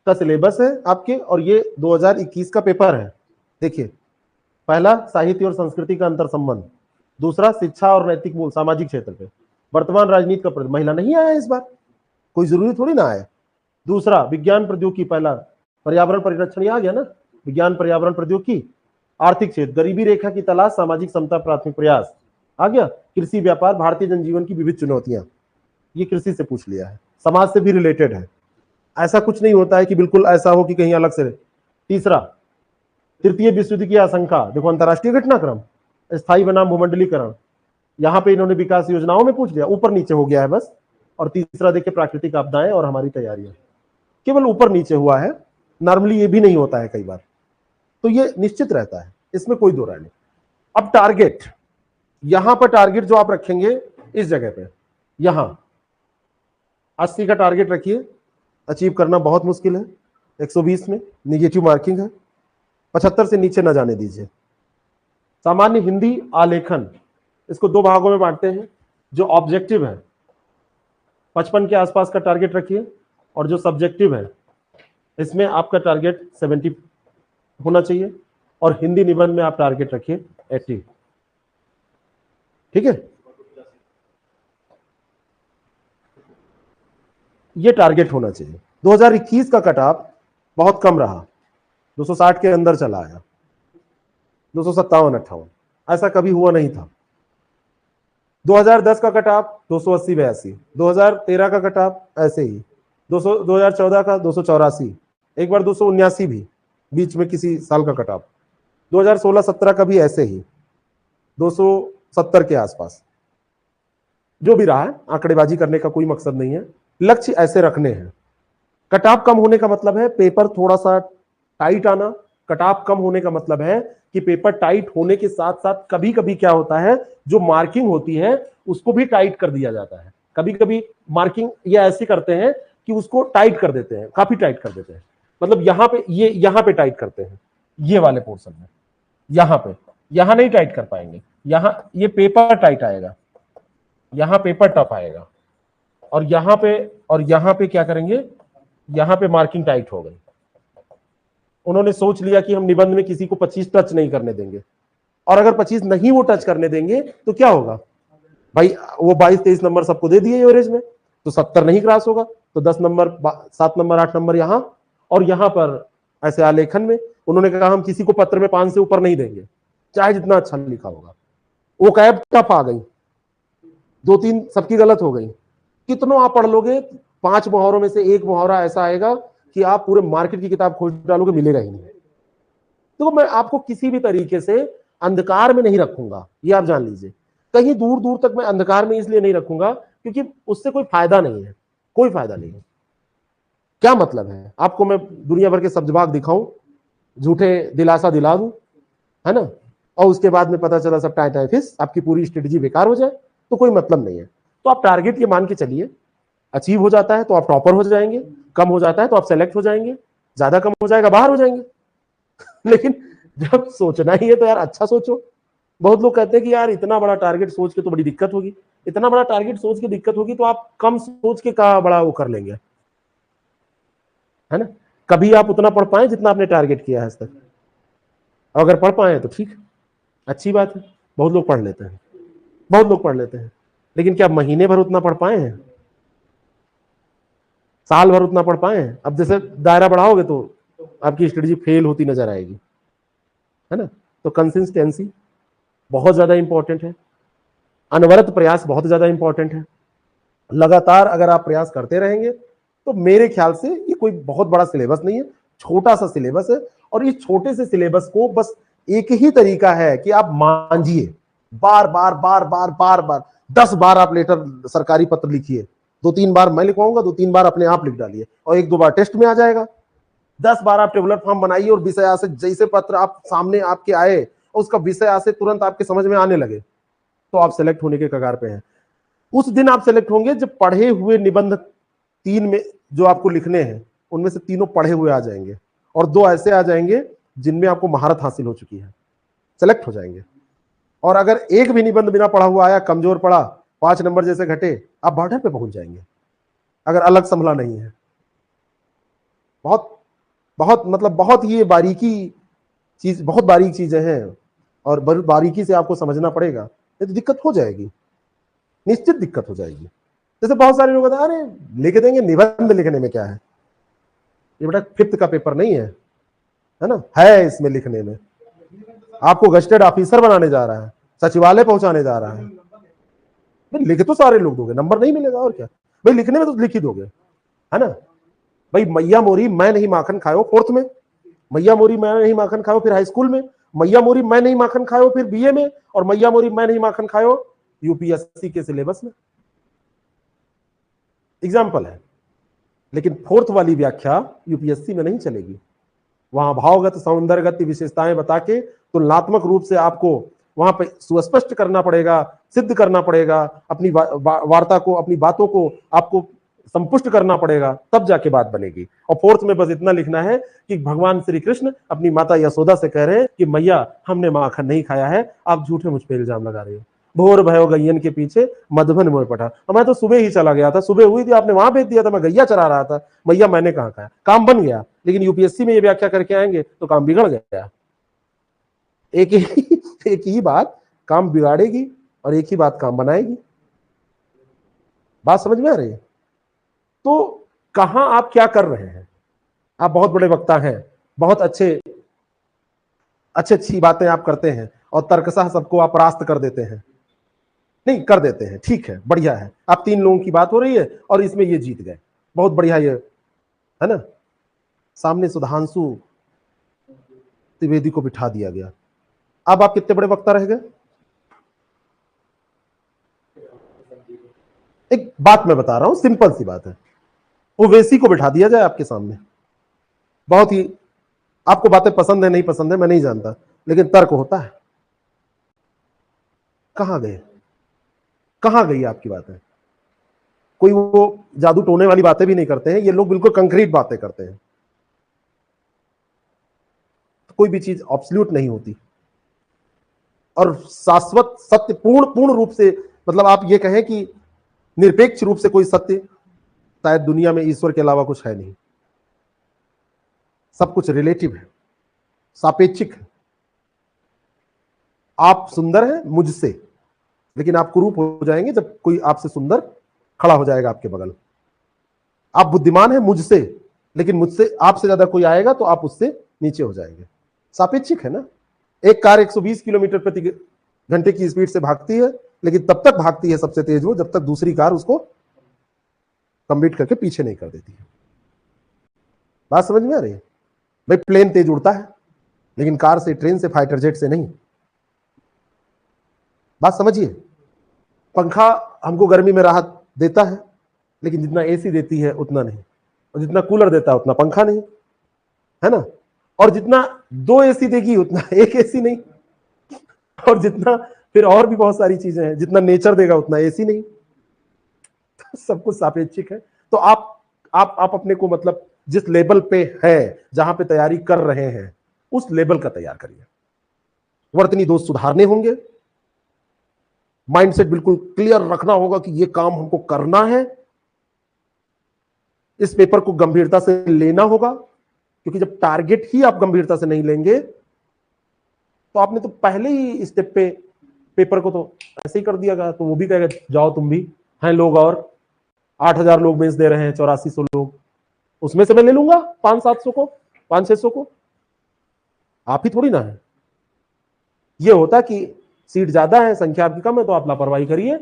का सिलेबस है आपके, और ये 2021 का पेपर है। देखिए, पहला साहित्य और संस्कृति का अंतर संबंध, दूसरा शिक्षा और नैतिक मूल सामाजिक क्षेत्र पे, वर्तमान राजनीति का महिला नहीं आया इस बार, कोई जरूरी थोड़ी ना आया। दूसरा विज्ञान प्रौद्योगिकी, पहला पर्यावरण परिरक्षण आ गया ना, विज्ञान पर्यावरण प्रौद्योगिकी। आर्थिक क्षेत्र, गरीबी रेखा की तलाश, सामाजिक समता, प्राथमिक प्रयास आ गया। कृषि, व्यापार, भारतीय जनजीवन की विविध चुनौतियां, ये कृषि से पूछ लिया है, समाज से भी रिलेटेड है। ऐसा कुछ नहीं होता है कि बिल्कुल ऐसा हो कि कहीं अलग से। तीसरा, तृतीय विश्व युद्ध की आशंका, देखो अंतरराष्ट्रीय घटनाक्रम, स्थायी बनाम भूमंडलीकरण, यहाँ पे इन्होंने विकास योजनाओं में पूछ लिया, ऊपर नीचे हो गया है बस। और तीसरा देखिए, प्राकृतिक आपदाएं और हमारी तैयारियां, केवल ऊपर नीचे हुआ है, नॉर्मली ये भी नहीं होता है कई बार, तो ये निश्चित रहता है, इसमें कोई दो राय नहीं। अब टारगेट, यहां पर टारगेट जो आप रखेंगे इस जगह पे, यहां 80 का टारगेट रखिए, अचीव करना बहुत मुश्किल है। 120 में निगेटिव मार्किंग है, 75 से नीचे ना जाने दीजिए। सामान्य हिंदी आलेखन, इसको दो भागों में बांटते हैं। जो ऑब्जेक्टिव है 55 के आसपास का टारगेट रखिए, और जो सब्जेक्टिव है इसमें आपका टारगेट 70 होना चाहिए, और हिंदी निबंध में आप टारगेट रखिए 80। ठीक है, ये टारगेट होना चाहिए। 2021 का कट ऑफ बहुत कम रहा, 260 के अंदर चला आया, 257-58, ऐसा कभी हुआ नहीं था। 2010 का कट ऑफ 280-82, 2013 का कट ऑफ ऐसे ही, 2014 का 284, एक बार 279 भी बीच में किसी साल का कट ऑफ, 2016-17 का भी ऐसे ही 270 के आसपास। जो भी रहा है, आंकड़ेबाजी करने का कोई मकसद नहीं है, लक्ष्य ऐसे रखने हैं। कट ऑफ कम होने का मतलब है पेपर थोड़ा सा टाइट आना। कट ऑफ कम होने का मतलब है कि पेपर टाइट होने के साथ साथ कभी कभी क्या होता है, जो मार्किंग होती है उसको भी टाइट कर दिया जाता है। कभी कभी मार्किंग ये ऐसी करते हैं कि उसको टाइट कर देते हैं, काफी टाइट कर देते हैं। मतलब यहाँ पे यहाँ पे टाइट करते हैं, ये वाले पोर्शन में, यहाँ पे, यहाँ नहीं टाइट कर पाएंगे, यहाँ ये पेपर टाइट आएगा, यहाँ पेपर टफ आएगा, और यहाँ पे क्या करेंगे, यहाँ पे मार्किंग टाइट हो गई। उन्होंने सोच लिया कि हम निबंध में किसी को 25 टच नहीं करने देंगे, और अगर 25 नहीं वो टच करने देंगे तो क्या होगा भाई, वो 22-23 नंबर सबको दे दिए एवरेज में, तो 70 नहीं क्रॉस होगा, तो 10 नंबर 7 नंबर 8 नंबर यहाँ, और यहाँ पर ऐसे आलेखन में उन्होंने कहा हम किसी को पत्र में 5 से ऊपर नहीं देंगे, चाहे जितना अच्छा लिखा होगा। वो कैब टफ आ गई, 2-3 सबकी गलत हो गई। कितनों आप पढ़ लोगे, 5 मुहावरों में से एक मुहावरा ऐसा आएगा कि आप पूरे मार्केट की किताब खोज डालोगे, मिलेगा ही नहीं। तो मैं आपको किसी भी तरीके से अंधकार में नहीं रखूंगा, ये आप जान लीजिए। कहीं दूर दूर तक मैं अंधकार में इसलिए नहीं रखूंगा क्योंकि उससे कोई फायदा नहीं है, कोई फायदा नहीं है। क्या मतलब है, आपको मैं दुनिया भर के सब्जबाग दिखाऊं, झूठे दिलासा दिला दूं, है ना, और उसके बाद में पता चला सब टाइम फिस, आपकी पूरी स्ट्रेटेजी बेकार हो जाए, तो कोई मतलब नहीं है। तो आप टारगेट ये मान के चलिए, अचीव हो जाता है तो आप टॉपर हो जाएंगे, कम हो जाता है तो आप सेलेक्ट हो जाएंगे, ज्यादा कम हो जाएगा बाहर हो जाएंगे। लेकिन जब सोचना ही है तो यार अच्छा सोचो। बहुत लोग कहते हैं कि यार इतना बड़ा टारगेट सोच के तो बड़ी दिक्कत होगी, इतना बड़ा टारगेट सोच के दिक्कत होगी तो आप कम सोच के कहा बड़ा वो कर लेंगे, है ना। कभी आप उतना पढ़ पाए जितना आपने टारगेट किया है आज तक, अगर पढ़ पाए तो ठीक, अच्छी बात है। बहुत लोग पढ़ लेते हैं, बहुत लोग पढ़ लेते हैं, लेकिन क्या महीने भर उतना पढ़ पाए हैं, साल भर उतना पढ़ पाए हैं? अब जैसे दायरा बढ़ाओगे तो आपकी स्ट्रेटजी फेल होती नजर आएगी, है ना। तो कंसिस्टेंसी बहुत ज्यादा इंपॉर्टेंट है, अनवरत प्रयास बहुत ज्यादा इंपॉर्टेंट है। लगातार अगर आप प्रयास करते रहेंगे तो मेरे ख्याल से ये कोई बहुत बड़ा सिलेबस नहीं है, छोटा सा सिलेबस है, और इस छोटे से सिलेबस को बस एक ही तरीका है कि आप मांझिए, बार बार बार बार बार बार 10 बार आप लेटर सरकारी पत्र लिखिए, 2-3 बार मैं लिखवाऊंगा, 2-3 बार अपने आप लिख डालिए, और 1-2 बार टेस्ट में आ जाएगा। 10 बार आप टेबुलर फॉर्म बनाइए, और विषय से जैसे पत्र आप सामने आपके आए उसका विषय से तुरंत आपके समझ में आने लगे, तो आप सेलेक्ट होने के कगार पे हैं। उस दिन आप सेलेक्ट होंगे जब पढ़े हुए निबंध 3 में जो आपको लिखने हैं उनमें से 3 पढ़े हुए आ जाएंगे, और 2 ऐसे आ जाएंगे जिनमें आपको महारत हासिल हो चुकी है, सेलेक्ट हो जाएंगे। और अगर एक भी निबंध बिना पढ़ा हुआ आया, कमजोर पड़ा, 5 नंबर जैसे घटे, आप बॉर्डर पे पहुंच जाएंगे अगर अलग संभला नहीं है। बहुत बहुत मतलब बहुत ही बारीकी चीज, बहुत बारीक चीजें हैं, और बारीकी से आपको समझना पड़ेगा, नहीं तो दिक्कत हो जाएगी, निश्चित दिक्कत हो जाएगी। जैसे बहुत सारे लोग कहते हैं अरे लिख देंगे, निबंध लिखने में क्या है, ये बेटा 5th का पेपर नहीं है, है ना, है इसमें लिखने में। आपको गस्टेड ऑफिसर बनाने जा रहा है, सचिवालय पहुंचाने जा रहा है, भाई लिख तो सारे लोग दोगे, नंबर नहीं मिलेगा और क्या, भाई लिखने में तो लिख ही दोगे, है ना। भाई मैया मोरी मैं नहीं माखन खायो 4th में, मैया मोरी मैं नहीं माखन खायो फिर हाई स्कूल में, मैया मोरी मैं नहीं माखन खायो फिर बीए में, और मैया मोरी मैं नहीं माखन खायो यूपीएससी के सिलेबस में। एग्जाम्पल है, लेकिन 4th वाली व्याख्या यूपीएससी में नहीं चलेगी। वहां भावगत सौंदर्यगत विशेषताएं बता के तुलनात्मक रूप से आपको वहां पे सुस्पष्ट करना पड़ेगा, सिद्ध करना पड़ेगा, अपनी वार्ता को, अपनी बातों को आपको संपुष्ट करना पड़ेगा, तब जाके बात बनेगी। और 4th में बस इतना लिखना है कि भगवान श्री कृष्ण अपनी माता यशोदा से कह रहे हैं कि मैया हमने माखन नहीं खाया है, आप झूठे मुझ पे इल्जाम लगा रहे हो। भोर भयो गैयन के पीछे मधुबन मोर पठा। मैं तो सुबह ही चला गया था, सुबह हुई थी, आपने वहां भेज दिया था, मैं गैया चरा रहा था, मैया मैंने कहा खाया, काम बन गया। लेकिन यूपीएससी में ये व्याख्या करके आएंगे तो काम बिगड़ गया। एक ही बात काम बिगाड़ेगी और एक ही बात काम बनाएगी। बात समझ में आ रही है? तो कहां आप क्या कर रहे हैं? आप बहुत बड़े वक्ता हैं, बहुत अच्छी बातें आप करते हैं और तर्कशः सबको आप परास्त कर देते हैं। नहीं कर देते हैं, ठीक है, बढ़िया है। आप 3 लोगों की बात हो रही है और इसमें ये जीत गए, बहुत बढ़िया, ये है ना। सामने सुधांशु त्रिवेदी को बिठा दिया गया। अब आप कितने बड़े वक्ता रह गए? एक बात मैं बता रहा हूं, सिंपल सी बात है, ओवैसी को बिठा दिया जाए आपके सामने, बहुत ही, आपको बातें पसंद है नहीं पसंद है मैं नहीं जानता, लेकिन तर्क होता है। कहां गई आपकी बातें? कोई वो जादू टोने वाली बातें भी नहीं करते हैं, ये लोग बिल्कुल कंक्रीट बातें करते हैं। तो कोई भी चीज ऑब्सोल्यूट नहीं होती और शाश्वत सत्य पूर्ण रूप से, मतलब आप ये कहें कि निरपेक्ष रूप से कोई सत्य शायद दुनिया में ईश्वर के अलावा कुछ है नहीं। सब कुछ रिलेटिव है, सापेक्षिक है। आप सुंदर हैं मुझसे, लेकिन आप कुरूप हो जाएंगे जब कोई आपसे सुंदर खड़ा हो जाएगा आपके बगल। आप बुद्धिमान हैं मुझसे, लेकिन मुझसे आपसे ज्यादा कोई आएगा तो आप उससे नीचे हो जाएंगे। सापेक्षिक है ना। एक कार 120 किलोमीटर प्रति घंटे की स्पीड से भागती है, लेकिन तब तक भागती है सबसे तेज वो जब तक दूसरी कार उसको कम्पीट करके पीछे नहीं कर देती है। बात समझ में आ रही है? भाई प्लेन तेज उड़ता है, लेकिन कार से, ट्रेन से, फाइटर जेट से नहीं। बात समझिए। पंखा हमको गर्मी में राहत देता है, लेकिन जितना एसी देती है उतना नहीं, और जितना कूलर देता है उतना पंखा नहीं, है ना। और जितना 2 एसी देगी उतना 1 एसी नहीं, और जितना फिर और भी बहुत सारी चीजें हैं, जितना नेचर देगा उतना एसी नहीं। सब कुछ सापेक्षिक है। तो आप अपने को, मतलब जिस लेवल पे है, जहां पे तैयारी कर रहे हैं, उस लेवल का तैयार करिए। वर्तनी दोष सुधारने होंगे, माइंडसेट बिल्कुल क्लियर रखना होगा कि ये काम हमको करना है। इस पेपर को गंभीरता से लेना होगा, क्योंकि जब टारगेट ही आप गंभीरता से नहीं लेंगे तो आपने तो पहले ही स्टेप पे पेपर को तो ऐसे ही कर दिया गया, तो वो भी कहेगा जाओ तुम भी, हैं लोग और 8,000 लोग बेच दे रहे हैं, 8400 लोग, उसमें से मैं ले लूंगा 500-700 को, 500-600 को। आप ही थोड़ी ना है। ये होता कि सीट ज्यादा है, संख्या आपकी कम है, तो आप लापरवाही करिए।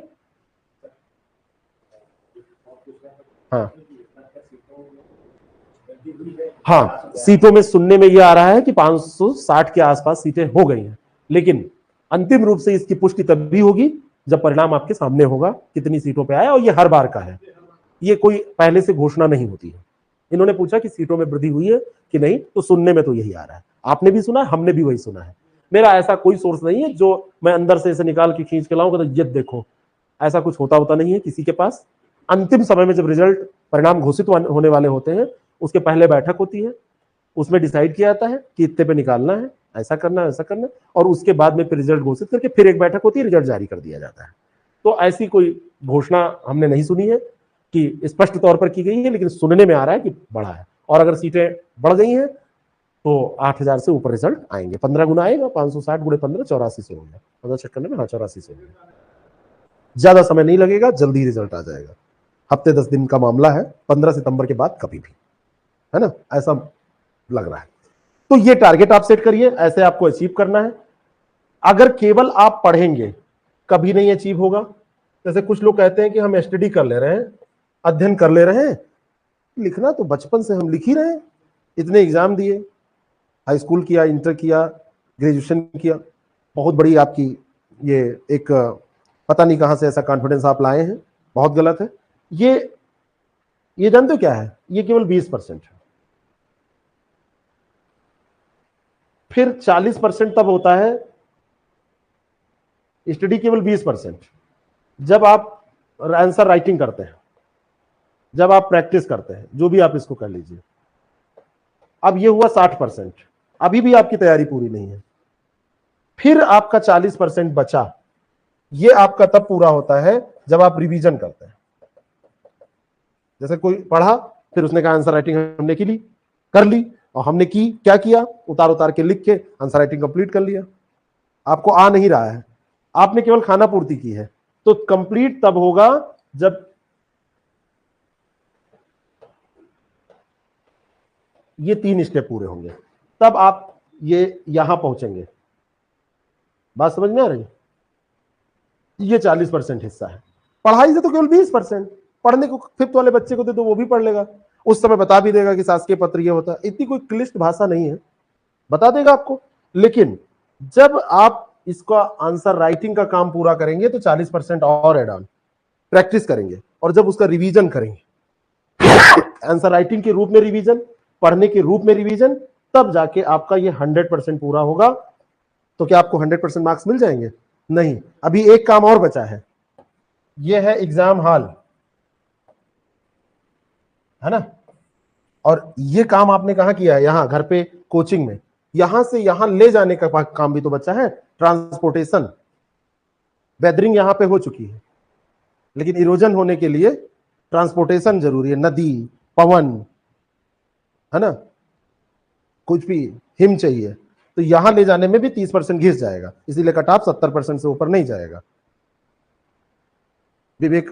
हाँ, सीटों में सुनने में यह आ रहा है कि 560 के आसपास सीटें हो गई हैं, लेकिन अंतिम रूप से इसकी पुष्टि तभी होगी जब परिणाम आपके सामने होगा कितनी सीटों पे आया, और ये हर बार का है, ये कोई पहले से घोषणा नहीं होती है। इन्होंने पूछा कि सीटों में वृद्धि हुई है कि नहीं, तो सुनने में तो यही आ रहा है। आपने भी सुना, हमने भी वही सुना है। मेरा ऐसा कोई सोर्स नहीं है जो मैं अंदर से इसे निकाल के खींच के लाऊं तो ये देखो, ऐसा कुछ होता नहीं है किसी के पास। अंतिम समय में जब रिजल्ट, परिणाम घोषित होने वाले होते हैं, उसके पहले बैठक होती है, उसमें डिसाइड किया जाता है कि इतने पे निकालना है, ऐसा करना है, ऐसा करना है, और उसके बाद में फिर रिजल्ट घोषित करके फिर एक बैठक होती है, रिजल्ट जारी कर दिया जाता है। तो ऐसी कोई घोषणा हमने नहीं सुनी है कि स्पष्ट तौर पर की गई है, लेकिन सुनने में आ रहा है कि बढ़ा है। और अगर सीटें बढ़ गई हैं तो 8,000 से ऊपर रिजल्ट आएंगे, 15 गुना आएगा, 560 गुणे 15, 8400 हो गया, 15 चेक करने में, हाँ 8400 हो गया। ज्यादा समय नहीं लगेगा, जल्दी रिजल्ट आ जाएगा। हफ्ते 10 दिन का मामला है, 15 सितंबर के बाद कभी भी, है ना, ऐसा लग रहा है। तो ये टारगेट आप सेट करिए, ऐसे आपको अचीव करना है। अगर केवल आप पढ़ेंगे कभी नहीं अचीव होगा। जैसे कुछ लोग कहते हैं कि हम स्टडी कर ले रहे हैं, अध्ययन कर ले रहे हैं, लिखना तो बचपन से हम लिख ही रहे हैं, इतने एग्जाम दिए, हाई स्कूल किया, इंटर किया, ग्रेजुएशन किया, बहुत बड़ी आपकी ये एक, पता नहीं कहां से ऐसा कॉन्फिडेंस आप लाए हैं, बहुत गलत है। ये जानते हो क्या है? ये केवल 20% है। फिर 40% तब होता है, स्टडी केवल 20%, जब आप आंसर राइटिंग करते हैं, जब आप प्रैक्टिस करते हैं, जो भी आप इसको कर लीजिए। अब ये हुआ 60%, अभी भी आपकी तैयारी पूरी नहीं है। फिर आपका 40% बचा, ये आपका तब पूरा होता है जब आप रिवीजन करते हैं। जैसे कोई पढ़ा, फिर उसने कहा आंसर राइटिंग हमने की ली, कर ली, और हमने की क्या किया, उतार उतार के लिख के आंसर राइटिंग कंप्लीट कर लिया। आपको आ नहीं रहा है, आपने केवल खाना पूर्ति की है, तो कंप्लीट तब होगा जब ये 3 स्टेप पूरे होंगे, तब आप ये यहां पहुंचेंगे। बात समझ में आ रही है? ये 40% हिस्सा है। पढ़ाई से तो केवल 20%। पढ़ने को फिफ्थ वाले बच्चे को दे तो वो भी पढ़ लेगा, उस समय बता भी देगा कि शासकीय पत्र ये होता है। इतनी कोई क्लिष्ट भाषा नहीं है, बता देगा आपको। लेकिन जब आप इसका आंसर राइटिंग का काम पूरा करेंगे तो 40% और एड ऑन प्रैक्टिस करेंगे, और जब उसका रिवीजन करेंगे, आंसर राइटिंग के रूप में रिवीजन, पढ़ने के रूप में रिवीजन, तब जाके आपका ये 100% पूरा होगा। तो क्या आपको 100% मार्क्स मिल जाएंगे? नहीं, अभी एक काम और बचा है, ये है एग्जाम हॉल, है ना। और ये काम आपने कहा किया है? यहां घर पे कोचिंग में। यहां से यहां ले जाने का काम भी तो बचा है, ट्रांसपोर्टेशन। वेदरिंग यहां पे हो चुकी है, लेकिन इरोजन होने के लिए ट्रांसपोर्टेशन जरूरी है, नदी, पवन, है ना, कुछ भी हिम चाहिए, तो यहां ले जाने में भी 30% घिस जाएगा, इसीलिए कट ऑफ 70% से ऊपर नहीं जाएगा। विवेक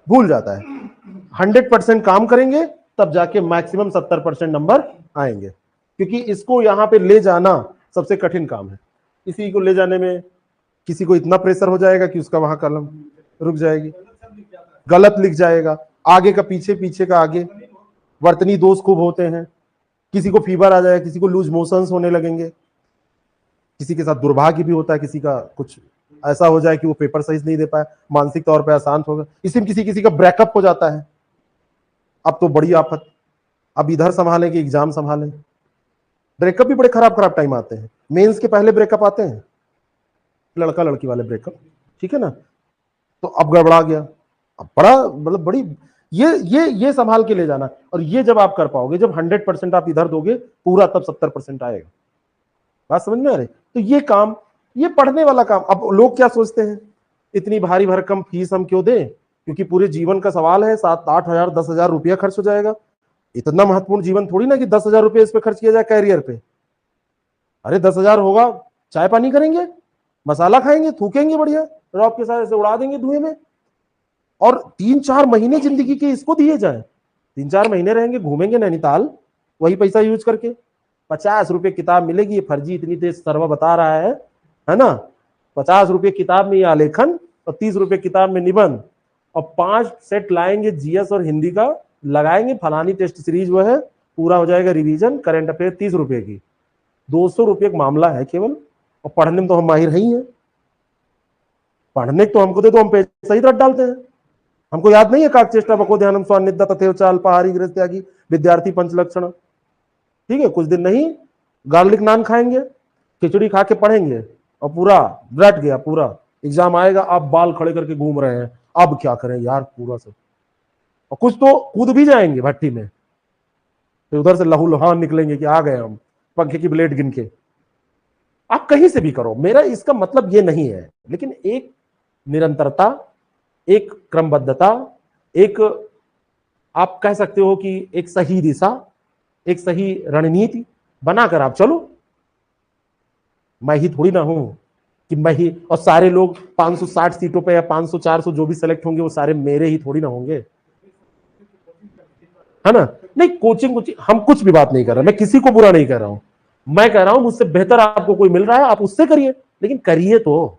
भूल जाता है। 100% काम करेंगे तब जाके मैक्सिमम 70% नंबर आएंगे, क्योंकि इसको यहां पे ले जाना सबसे कठिन काम है। इसी को ले जाने में किसी को इतना प्रेशर हो जाएगा कि उसका वहां कलम रुक जाएगी, गलत लिख जाएगा, आगे का पीछे, पीछे का आगे। वर्तनी दोष खूब होते हैं, किसी को फीवर आ जाएगा, किसी को लूज मोशंस होने लगेंगे, किसी के साथ दुर्भाग्य भी होता है, किसी का कुछ ऐसा हो जाए कि वो पेपर सही नहीं दे पाए, मानसिक तौर पे अशांत होगा, इसी में किसी किसी का ब्रेकअप हो जाता है। अब तो बड़ी आफत, अब इधर संभालें कि एग्जाम संभालें। ब्रेकअप भी बड़े खराब खराब टाइम आते हैं, मेंस के पहले ब्रेकअप आते हैं, लड़का लड़की वाले ब्रेकअप, ठीक है ना। तो अब गड़बड़ा गया, अब बड़ा मतलब बड़ी ये संभाल के ले जाना। और ये जब आप कर पाओगे, जब 100% आप इधर दोगे पूरा, तब 70% आएगा। बात समझ में आ रही? तो ये काम, ये पढ़ने वाला काम। अब लोग क्या सोचते हैं, इतनी भारी भरकम फीस हम क्यों दें, क्योंकि पूरे जीवन का सवाल है, 7-8 हजार 10 हजार रुपया खर्च हो जाएगा। इतना महत्वपूर्ण जीवन थोड़ी ना कि 10 हजार रुपये इस पे खर्च किया जाए कैरियर पे। अरे 10 हजार होगा, चाय पानी करेंगे, मसाला खाएंगे, थूकेंगे बढ़िया, रॉब के साथ ऐसे उड़ा देंगे धुएं में। और 3-4 महीने जिंदगी के इसको दिए जाए, 3-4 महीने रहेंगे, घूमेंगे नैनीताल, वही पैसा यूज करके। 50 रुपए किताब मिलेगी, ये फर्जी इतनी तेज सर्वा बता रहा है ना। 50 रुपए किताब में ये आलेखन, और 30 रुपए किताब में निबंध, और 5 सेट लाएंगे जीएस और हिंदी का, लगाएंगे फलानी टेस्ट सीरीज, वो है पूरा हो जाएगा रिवीजन। करंट अफेयर 30 रुपए की, 200 रुपये का मामला है केवल। और पढ़ने में तो हम माहिर ही हैं, पढ़ने तो हमको दे दो, हम पैसा ही रट डालते हैं। हमको याद नहीं है काकचेष्टा बको ध्यानम स्वान्निध्या तथेव चाल पहाड़ी गृह त्यागी विद्यार्थी पंचलक्षण, ठीक है। कुछ दिन नहीं, गार्लिक नान खाएंगे, खिचड़ी खा के पढ़ेंगे, और पूरा रट गया पूरा। एग्जाम आएगा, आप बाल खड़े करके घूम रहे हैं, अब क्या करें यार पूरा सब। और कुछ तो कूद भी जाएंगे भट्टी में, फिर उधर से लहूलुहान निकलेंगे कि आ गए हम, पंखे की ब्लेड गिन के। आप कहीं से भी करो, मेरा इसका मतलब ये नहीं है, लेकिन एक निरंतरता, एक क्रमबद्धता, एक आप कह सकते हो कि एक सही दिशा, एक सही रणनीति बनाकर आप चलो। मैं ही थोड़ी ना हूं कि मैं ही, और सारे लोग 560 सीटों पे या 500-400 जो भी सेलेक्ट होंगे वो सारे मेरे ही थोड़ी ना होंगे, है ना। नहीं, कोचिंग हम कुछ भी बात नहीं कर रहे, मैं किसी को बुरा नहीं कर रहा हूं। मैं कह रहा हूं मुझसे बेहतर आपको कोई मिल रहा है, आप उससे करिए, लेकिन करिए तो।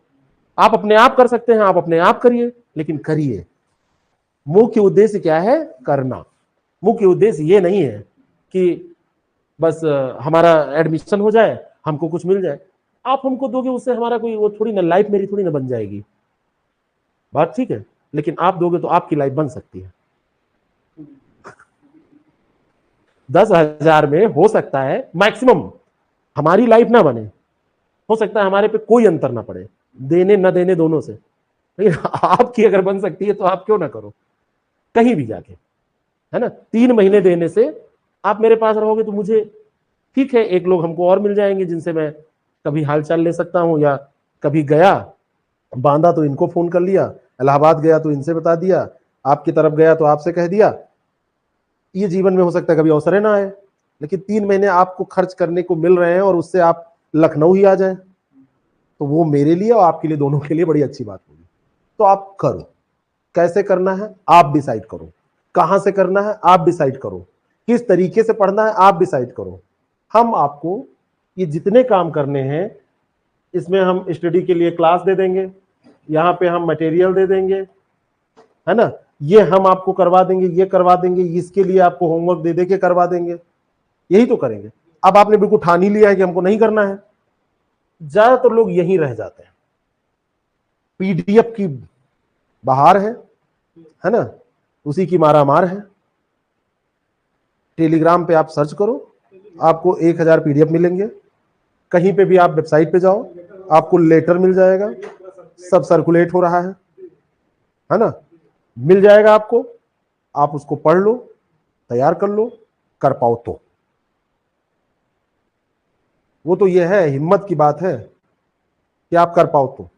आप अपने आप कर सकते हैं, आप अपने आप करिए, लेकिन करिए। मुख्य उद्देश्य क्या है? करना। मुख्य उद्देश्य ये नहीं है कि बस हमारा एडमिशन हो जाए, हमको कुछ मिल जाए। आप हमको दोगे, उससे हमारा कोई वो थोड़ी ना, लाइफ मेरी थोड़ी ना बन जाएगी, बात ठीक है। लेकिन आप दोगे तो आपकी लाइफ बन सकती है। 10,000 में हो सकता है मैक्सिमम हमारी लाइफ ना बने, हो सकता है हमारे पे कोई अंतर ना पड़े, देने न देने दोनों से, लेकिन आपकी अगर बन सकती है तो आप क्यों ना करो, कहीं भी जाके, है ना। 3 महीने देने से आप मेरे पास रहोगे तो मुझे ठीक है, एक लोग हमको और मिल जाएंगे जिनसे मैं कभी हालचाल ले सकता हूं, या कभी गया बांधा तो इनको फोन कर लिया, इलाहाबाद गया तो इनसे बता दिया, आपकी तरफ गया तो आपसे कह दिया। ये जीवन में हो सकता है कभी अवसर ना आए, लेकिन 3 महीने आपको खर्च करने को मिल रहे हैं और उससे आप लखनऊ ही आ जाए, तो वो मेरे लिए और आपके लिए, दोनों के लिए बड़ी अच्छी बात होगी। तो आप करो, कैसे करना है आप डिसाइड करो, कहां से करना है आप डिसाइड करो, किस तरीके से पढ़ना है आप डिसाइड करो। हम आपको ये जितने काम करने हैं, इसमें हम स्टडी के लिए क्लास दे देंगे, यहाँ पे हम मटेरियल दे देंगे, है ना, ये हम आपको करवा देंगे, ये करवा देंगे, इसके लिए आपको होमवर्क दे दे के करवा देंगे, यही तो करेंगे। अब आपने बिल्कुल ठान ही लिया है कि हमको नहीं करना है। ज्यादातर लोग यहीं रह जाते हैं, पीडीएफ की बहार है ना, उसी की मारामार है। टेलीग्राम पे आप सर्च करो, आपको 1000 पीडीएफ मिलेंगे। कहीं पे भी आप वेबसाइट पे जाओ, आपको लेटर मिल जाएगा, सब सर्कुलेट हो रहा है ना, मिल जाएगा आपको, आप उसको पढ़ लो, तैयार कर लो, कर पाओ तो। वो तो ये है, हिम्मत की बात है कि आप कर पाओ तो।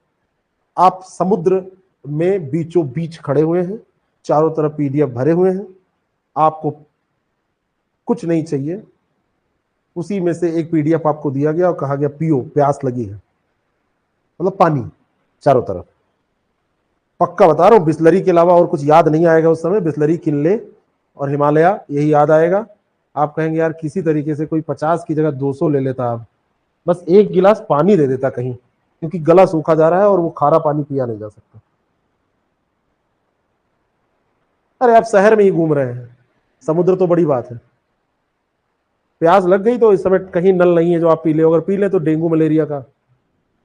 आप समुद्र में बीचों बीच खड़े हुए हैं, चारों तरफ पीडीएफ भरे हुए हैं, आपको कुछ नहीं चाहिए, उसी में से एक पीडीएफ आपको दिया गया और कहा गया पियो, प्यास लगी है, मतलब पानी चारों तरफ। पक्का बता रहा हूं, बिस्लरी के अलावा और कुछ याद नहीं आएगा उस समय। बिस्लरी, किनले और हिमालय, यही याद आएगा। आप कहेंगे यार किसी तरीके से कोई 50 की जगह 200 ले लेता, आप बस एक गिलास पानी दे देता कहीं, क्योंकि गला सूखा जा रहा है और वो खारा पानी पिया नहीं जा सकता। अरे आप शहर में ही घूम रहे हैं, समुद्र तो बड़ी बात है। प्यास लग गई तो इस समय कहीं नल नहीं है जो आप पी ले, अगर पी ले तो डेंगू मलेरिया का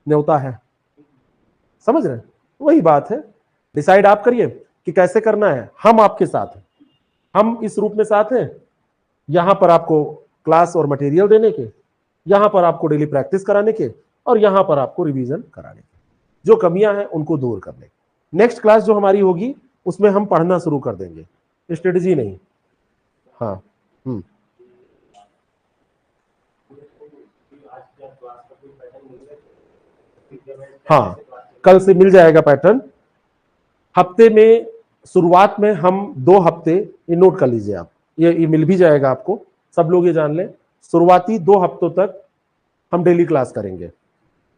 न्योता है, समझ रहे हैं? वही बात है, डिसाइड आप करिए कि कैसे करना है। हम आपके साथ हैं, हम इस रूप में साथ हैं, यहां पर आपको क्लास और मटेरियल देने के, यहां पर आपको डेली प्रैक्टिस कराने के, और यहां पर आपको रिवीजन कराने के, जो कमियां हैं उनको दूर करने के। नेक्स्ट क्लास जो हमारी होगी उसमें हम पढ़ना शुरू कर देंगे, स्ट्रेटेजी नहीं। हाँ हाँ, कल से मिल जाएगा पैटर्न। हफ्ते में शुरुआत में हम 2 हफ्ते, ये नोट कर लीजिए आप, ये मिल भी जाएगा आपको, सब लोग ये जान लें, शुरुआती 2 हफ्तों तक हम डेली क्लास करेंगे,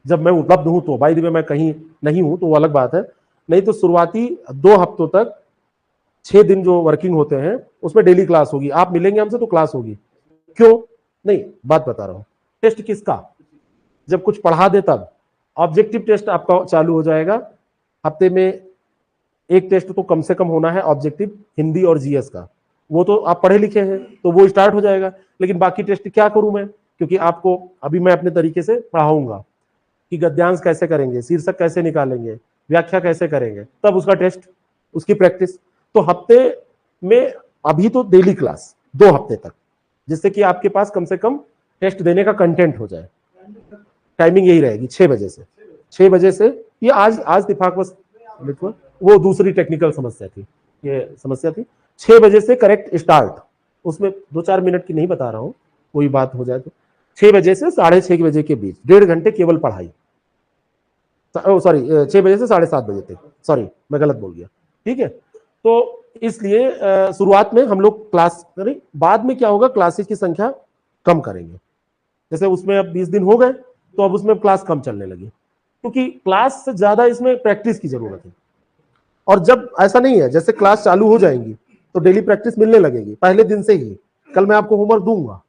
जब मैं उपलब्ध हूं तो। भाई मैं कहीं नहीं हूं तो वो अलग बात है, नहीं तो शुरुआती 2 हफ्तों तक 6 दिन जो वर्किंग होते हैं उसमें डेली क्लास होगी। आप मिलेंगे हमसे तो क्लास होगी। क्यों नहीं, बात बता रहा हूं। टेस्ट किसका? जब कुछ पढ़ा दे तब। ऑब्जेक्टिव टेस्ट आपका चालू हो जाएगा, हफ्ते में एक टेस्ट तो कम से कम होना है ऑब्जेक्टिव, हिंदी और जीएस का। वो तो आप पढ़े लिखे हैं तो वो स्टार्ट हो जाएगा, लेकिन बाकी टेस्ट क्या करूं मैं, क्योंकि आपको अभी मैं अपने तरीके से पढ़ाऊंगा कि गद्यांश कैसे करेंगे, शीर्षक कैसे निकालेंगे, व्याख्या कैसे करेंगे, तब उसका टेस्ट, उसकी प्रैक्टिस। तो हफ्ते में अभी तो डेली क्लास 2 हफ्ते तक, जिससे कि आपके पास कम से कम टेस्ट देने का कंटेंट हो जाए। टाइमिंग यही रहेगी 6 बजे से 6 बजे से। ये आज इत्तेफाक बस वो दूसरी टेक्निकल समस्या थी, ये समस्या थी। 6 बजे से करेक्ट स्टार्ट, उसमें 2-4 मिनट की नहीं बता रहा हूं, कोई बात हो जाए तो। 6 बजे से 6:30 बजे के बीच 1.5 घंटे केवल पढ़ाई। सॉरी, 6 बजे से 7:30 बजे तक, सॉरी मैं गलत बोल गया, ठीक है। तो इसलिए शुरुआत में हम लोग क्लास करें, बाद में क्या होगा, क्लासेस की संख्या कम करेंगे। जैसे उसमें अब 20 दिन हो गए तो अब उसमें क्लास कम चलने लगी, क्योंकि क्लास से ज्यादा इसमें प्रैक्टिस की जरूरत है। और जब ऐसा नहीं है, जैसे क्लास चालू हो जाएंगी तो डेली प्रैक्टिस मिलने लगेगी पहले दिन से ही। कल मैं आपको होमवर्क दूंगा,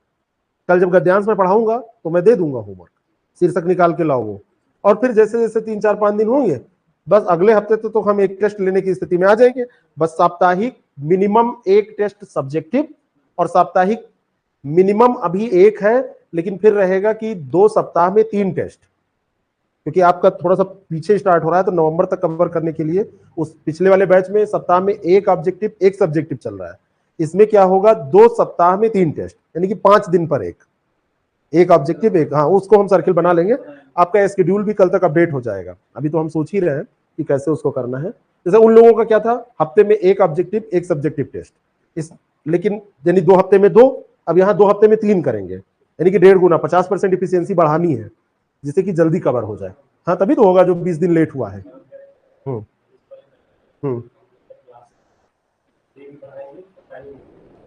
कल जब गद्यांश में पढ़ाऊंगा तो मैं दे दूंगा होमवर्क, शीर्षक निकाल के लाओ वो। और फिर जैसे जैसे 3-4-5 दिन होंगे, बस अगले हफ्ते तो हम एक टेस्ट लेने की स्थिति में आ जाएंगे। बस साप्ताहिक मिनिमम एक टेस्ट सब्जेक्टिव, और साप्ताहिक मिनिमम अभी एक है, लेकिन फिर रहेगा कि 2 सप्ताह में 3 टेस्ट, क्योंकि आपका थोड़ा सा पीछे स्टार्ट हो रहा है तो नवंबर तक कवर करने के लिए। उस पिछले वाले बैच में सप्ताह में एक ऑब्जेक्टिव एक सब्जेक्टिव चल रहा है, इसमें क्या होगा 2 सप्ताह में 3 टेस्ट, यानी कि 5 दिन पर एक ऑब्जेक्टिव एक। हाँ, उसको हम सर्किल बना लेंगे, आपका स्केड्यूल भी कल तक अपडेट हो जाएगा। अभी तो हम सोच ही रहे हैं कि कैसे उसको करना है। जैसे उन लोगों का क्या था, हफ्ते में एक ऑब्जेक्टिव एक सब्जेक्टिव टेस्ट, इस लेकिन यानी 2 हफ्ते में 2, अब यहाँ 2 हफ्ते में 3 करेंगे, यानी कि 1.5 गुना 50% इफिशियंसी बढ़ानी है, जिससे कि जल्दी कवर हो जाए। हाँ, तभी तो होगा जो 20 दिन लेट हुआ है। हम्म हम्म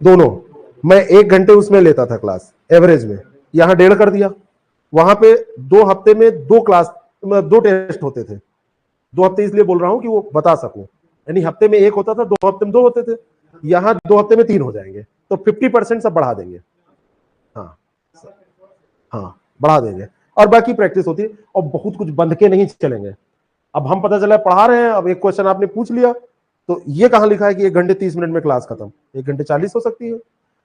दोनों। मैं 1 घंटे उसमें लेता था क्लास एवरेज में, यहाँ 1.5 कर दिया। वहां पे 2 हफ्ते में 2 क्लास, 2 टेस्ट होते थे। 2 हफ्ते इसलिए बोल रहा हूं कि वो बता सकूं, यानी हफ्ते में 1 होता था, 2 हफ्ते में 2 होते थे। यहाँ 2 हफ्ते में 3 हो जाएंगे, तो 50% सब बढ़ा देंगे। हाँ हाँ, बढ़ा देंगे। और बाकी प्रैक्टिस होती है, और बहुत कुछ बंध के नहीं चलेंगे। अब हम पता चला पढ़ा रहे हैं, अब एक क्वेश्चन आपने पूछ लिया, तो ये कहां लिखा है कि 1 घंटे 30 मिनट में क्लास खत्म? 1 घंटे 40 हो सकती है।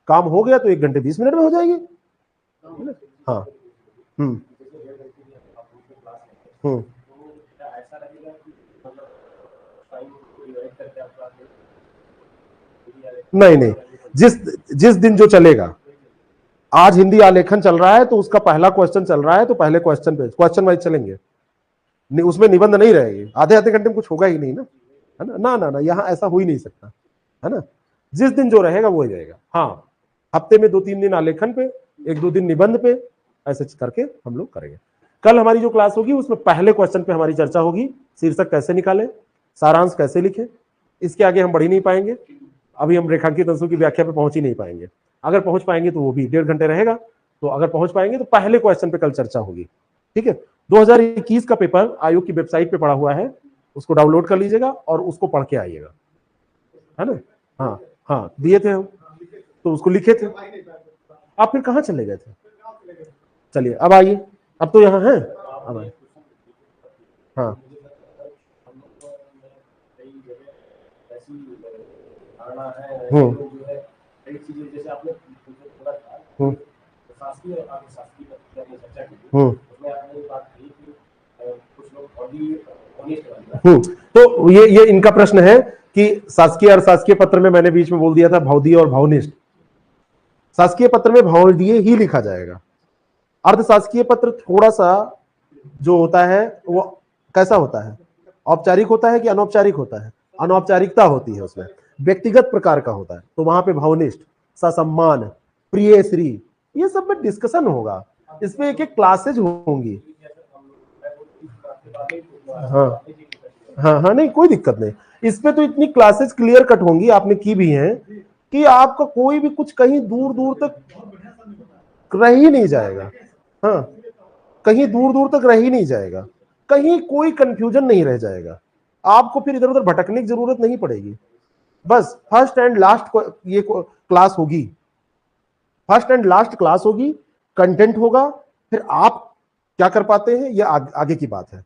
काम हो गया तो 1 घंटे 20 मिनट में हो जाएगी। हाँ। हम्म हम्म नहीं नहीं, जिस जिस दिन जो चलेगा, आज हिंदी आलेखन चल रहा है तो उसका पहला क्वेश्चन चल रहा है, तो पहले क्वेश्चन पे क्वेश्चन वाइज चलेंगे, उसमें निबंध नहीं रहेगी। आधे आधे घंटे में कुछ होगा ही नहीं ना, है ना? ना ना ना, यहाँ ऐसा हो ही नहीं सकता, है ना? जिस दिन जो रहेगा वो ही रहेगा। हाँ, हफ्ते में 2-3 दिन आलेखन पे, 1-2 दिन निबंध पे, ऐसे करके हम लोग करेंगे। कल हमारी जो क्लास होगी उसमें पहले क्वेश्चन पे हमारी चर्चा होगी, शीर्षक कैसे निकालें, सारांश कैसे लिखें। इसके आगे हम बढ़ ही नहीं पाएंगे, अभी हम रेखांकित अंशों की व्याख्या पे पहुंच ही नहीं पाएंगे। अगर पहुंच पाएंगे तो वो भी 1.5 घंटे रहेगा, तो अगर पहुंच पाएंगे तो पहले क्वेश्चन पे कल चर्चा होगी। ठीक है, 2021 का पेपर आयोग की वेबसाइट पे पड़ा हुआ है, उसको डाउनलोड कर लीजिएगा और उसको पढ़ के आइएगा, है ना? हाँ हाँ, दिए थे हम, तो उसको लिखे थे। आप फिर कहाँ चले गए थे? चलिए अब आइए, अब तो यहाँ है, अब आइए। हाँ हम्म हम्म हम्म तो ये इनका प्रश्न है कि शासकीय और शासकीय पत्र में मैंने बीच में बोल दिया था भौदीय और भावनिष्ठ। शासकीय पत्र में भौदीय ही लिखा जाएगा। अर्धशासकीय पत्र थोड़ा सा जो होता है वो कैसा होता है, औपचारिक होता है कि अनौपचारिक होता है? अनौपचारिकता होती है उसमें, व्यक्तिगत प्रकार का होता है, तो वहां पे भावनिष्ठ, ससम्मान, प्रिय श्री, ये सब में डिस्कशन होगा, इसमें एक एक क्लासेज होंगी। हाँ हाँ हाँ, नहीं कोई दिक्कत नहीं, इस पे तो इतनी क्लासेस क्लियर कट होंगी, आपने की भी हैं, कि आपका कोई भी कुछ कहीं दूर दूर तक रह ही नहीं जाएगा। हाँ, कहीं दूर दूर तक रह ही नहीं जाएगा, कहीं कोई कंफ्यूजन नहीं रह जाएगा, आपको फिर इधर उधर भटकने की जरूरत नहीं पड़ेगी। बस फर्स्ट एंड लास्ट ये क्लास होगी, फर्स्ट एंड लास्ट क्लास होगी, कंटेंट होगा, फिर आप क्या कर पाते हैं ये आगे की बात है,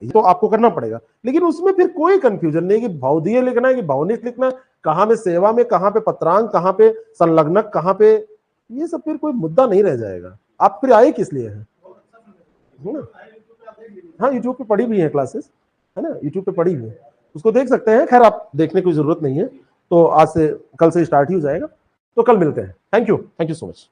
ये तो आपको करना पड़ेगा। लेकिन उसमें फिर कोई कंफ्यूजन नहीं कि भावदीय लिखना है कि भावनिष्ठ लिखना, कहां पे सेवा में, कहां पे पत्रांक, कहां पे संलग्नक, कहां पे, ये सब फिर कोई मुद्दा नहीं रह जाएगा। आप फिर आए किस लिए हैं, है ना? हाँ, यूट्यूब पे पड़ी भी है क्लासेस, है ना? यूट्यूब पे पड़ी हुई है, उसको देख सकते हैं। खैर आप देखने की जरूरत नहीं है, तो आज से कल से स्टार्ट ही हो जाएगा, तो कल मिलते हैं। Thank you so much.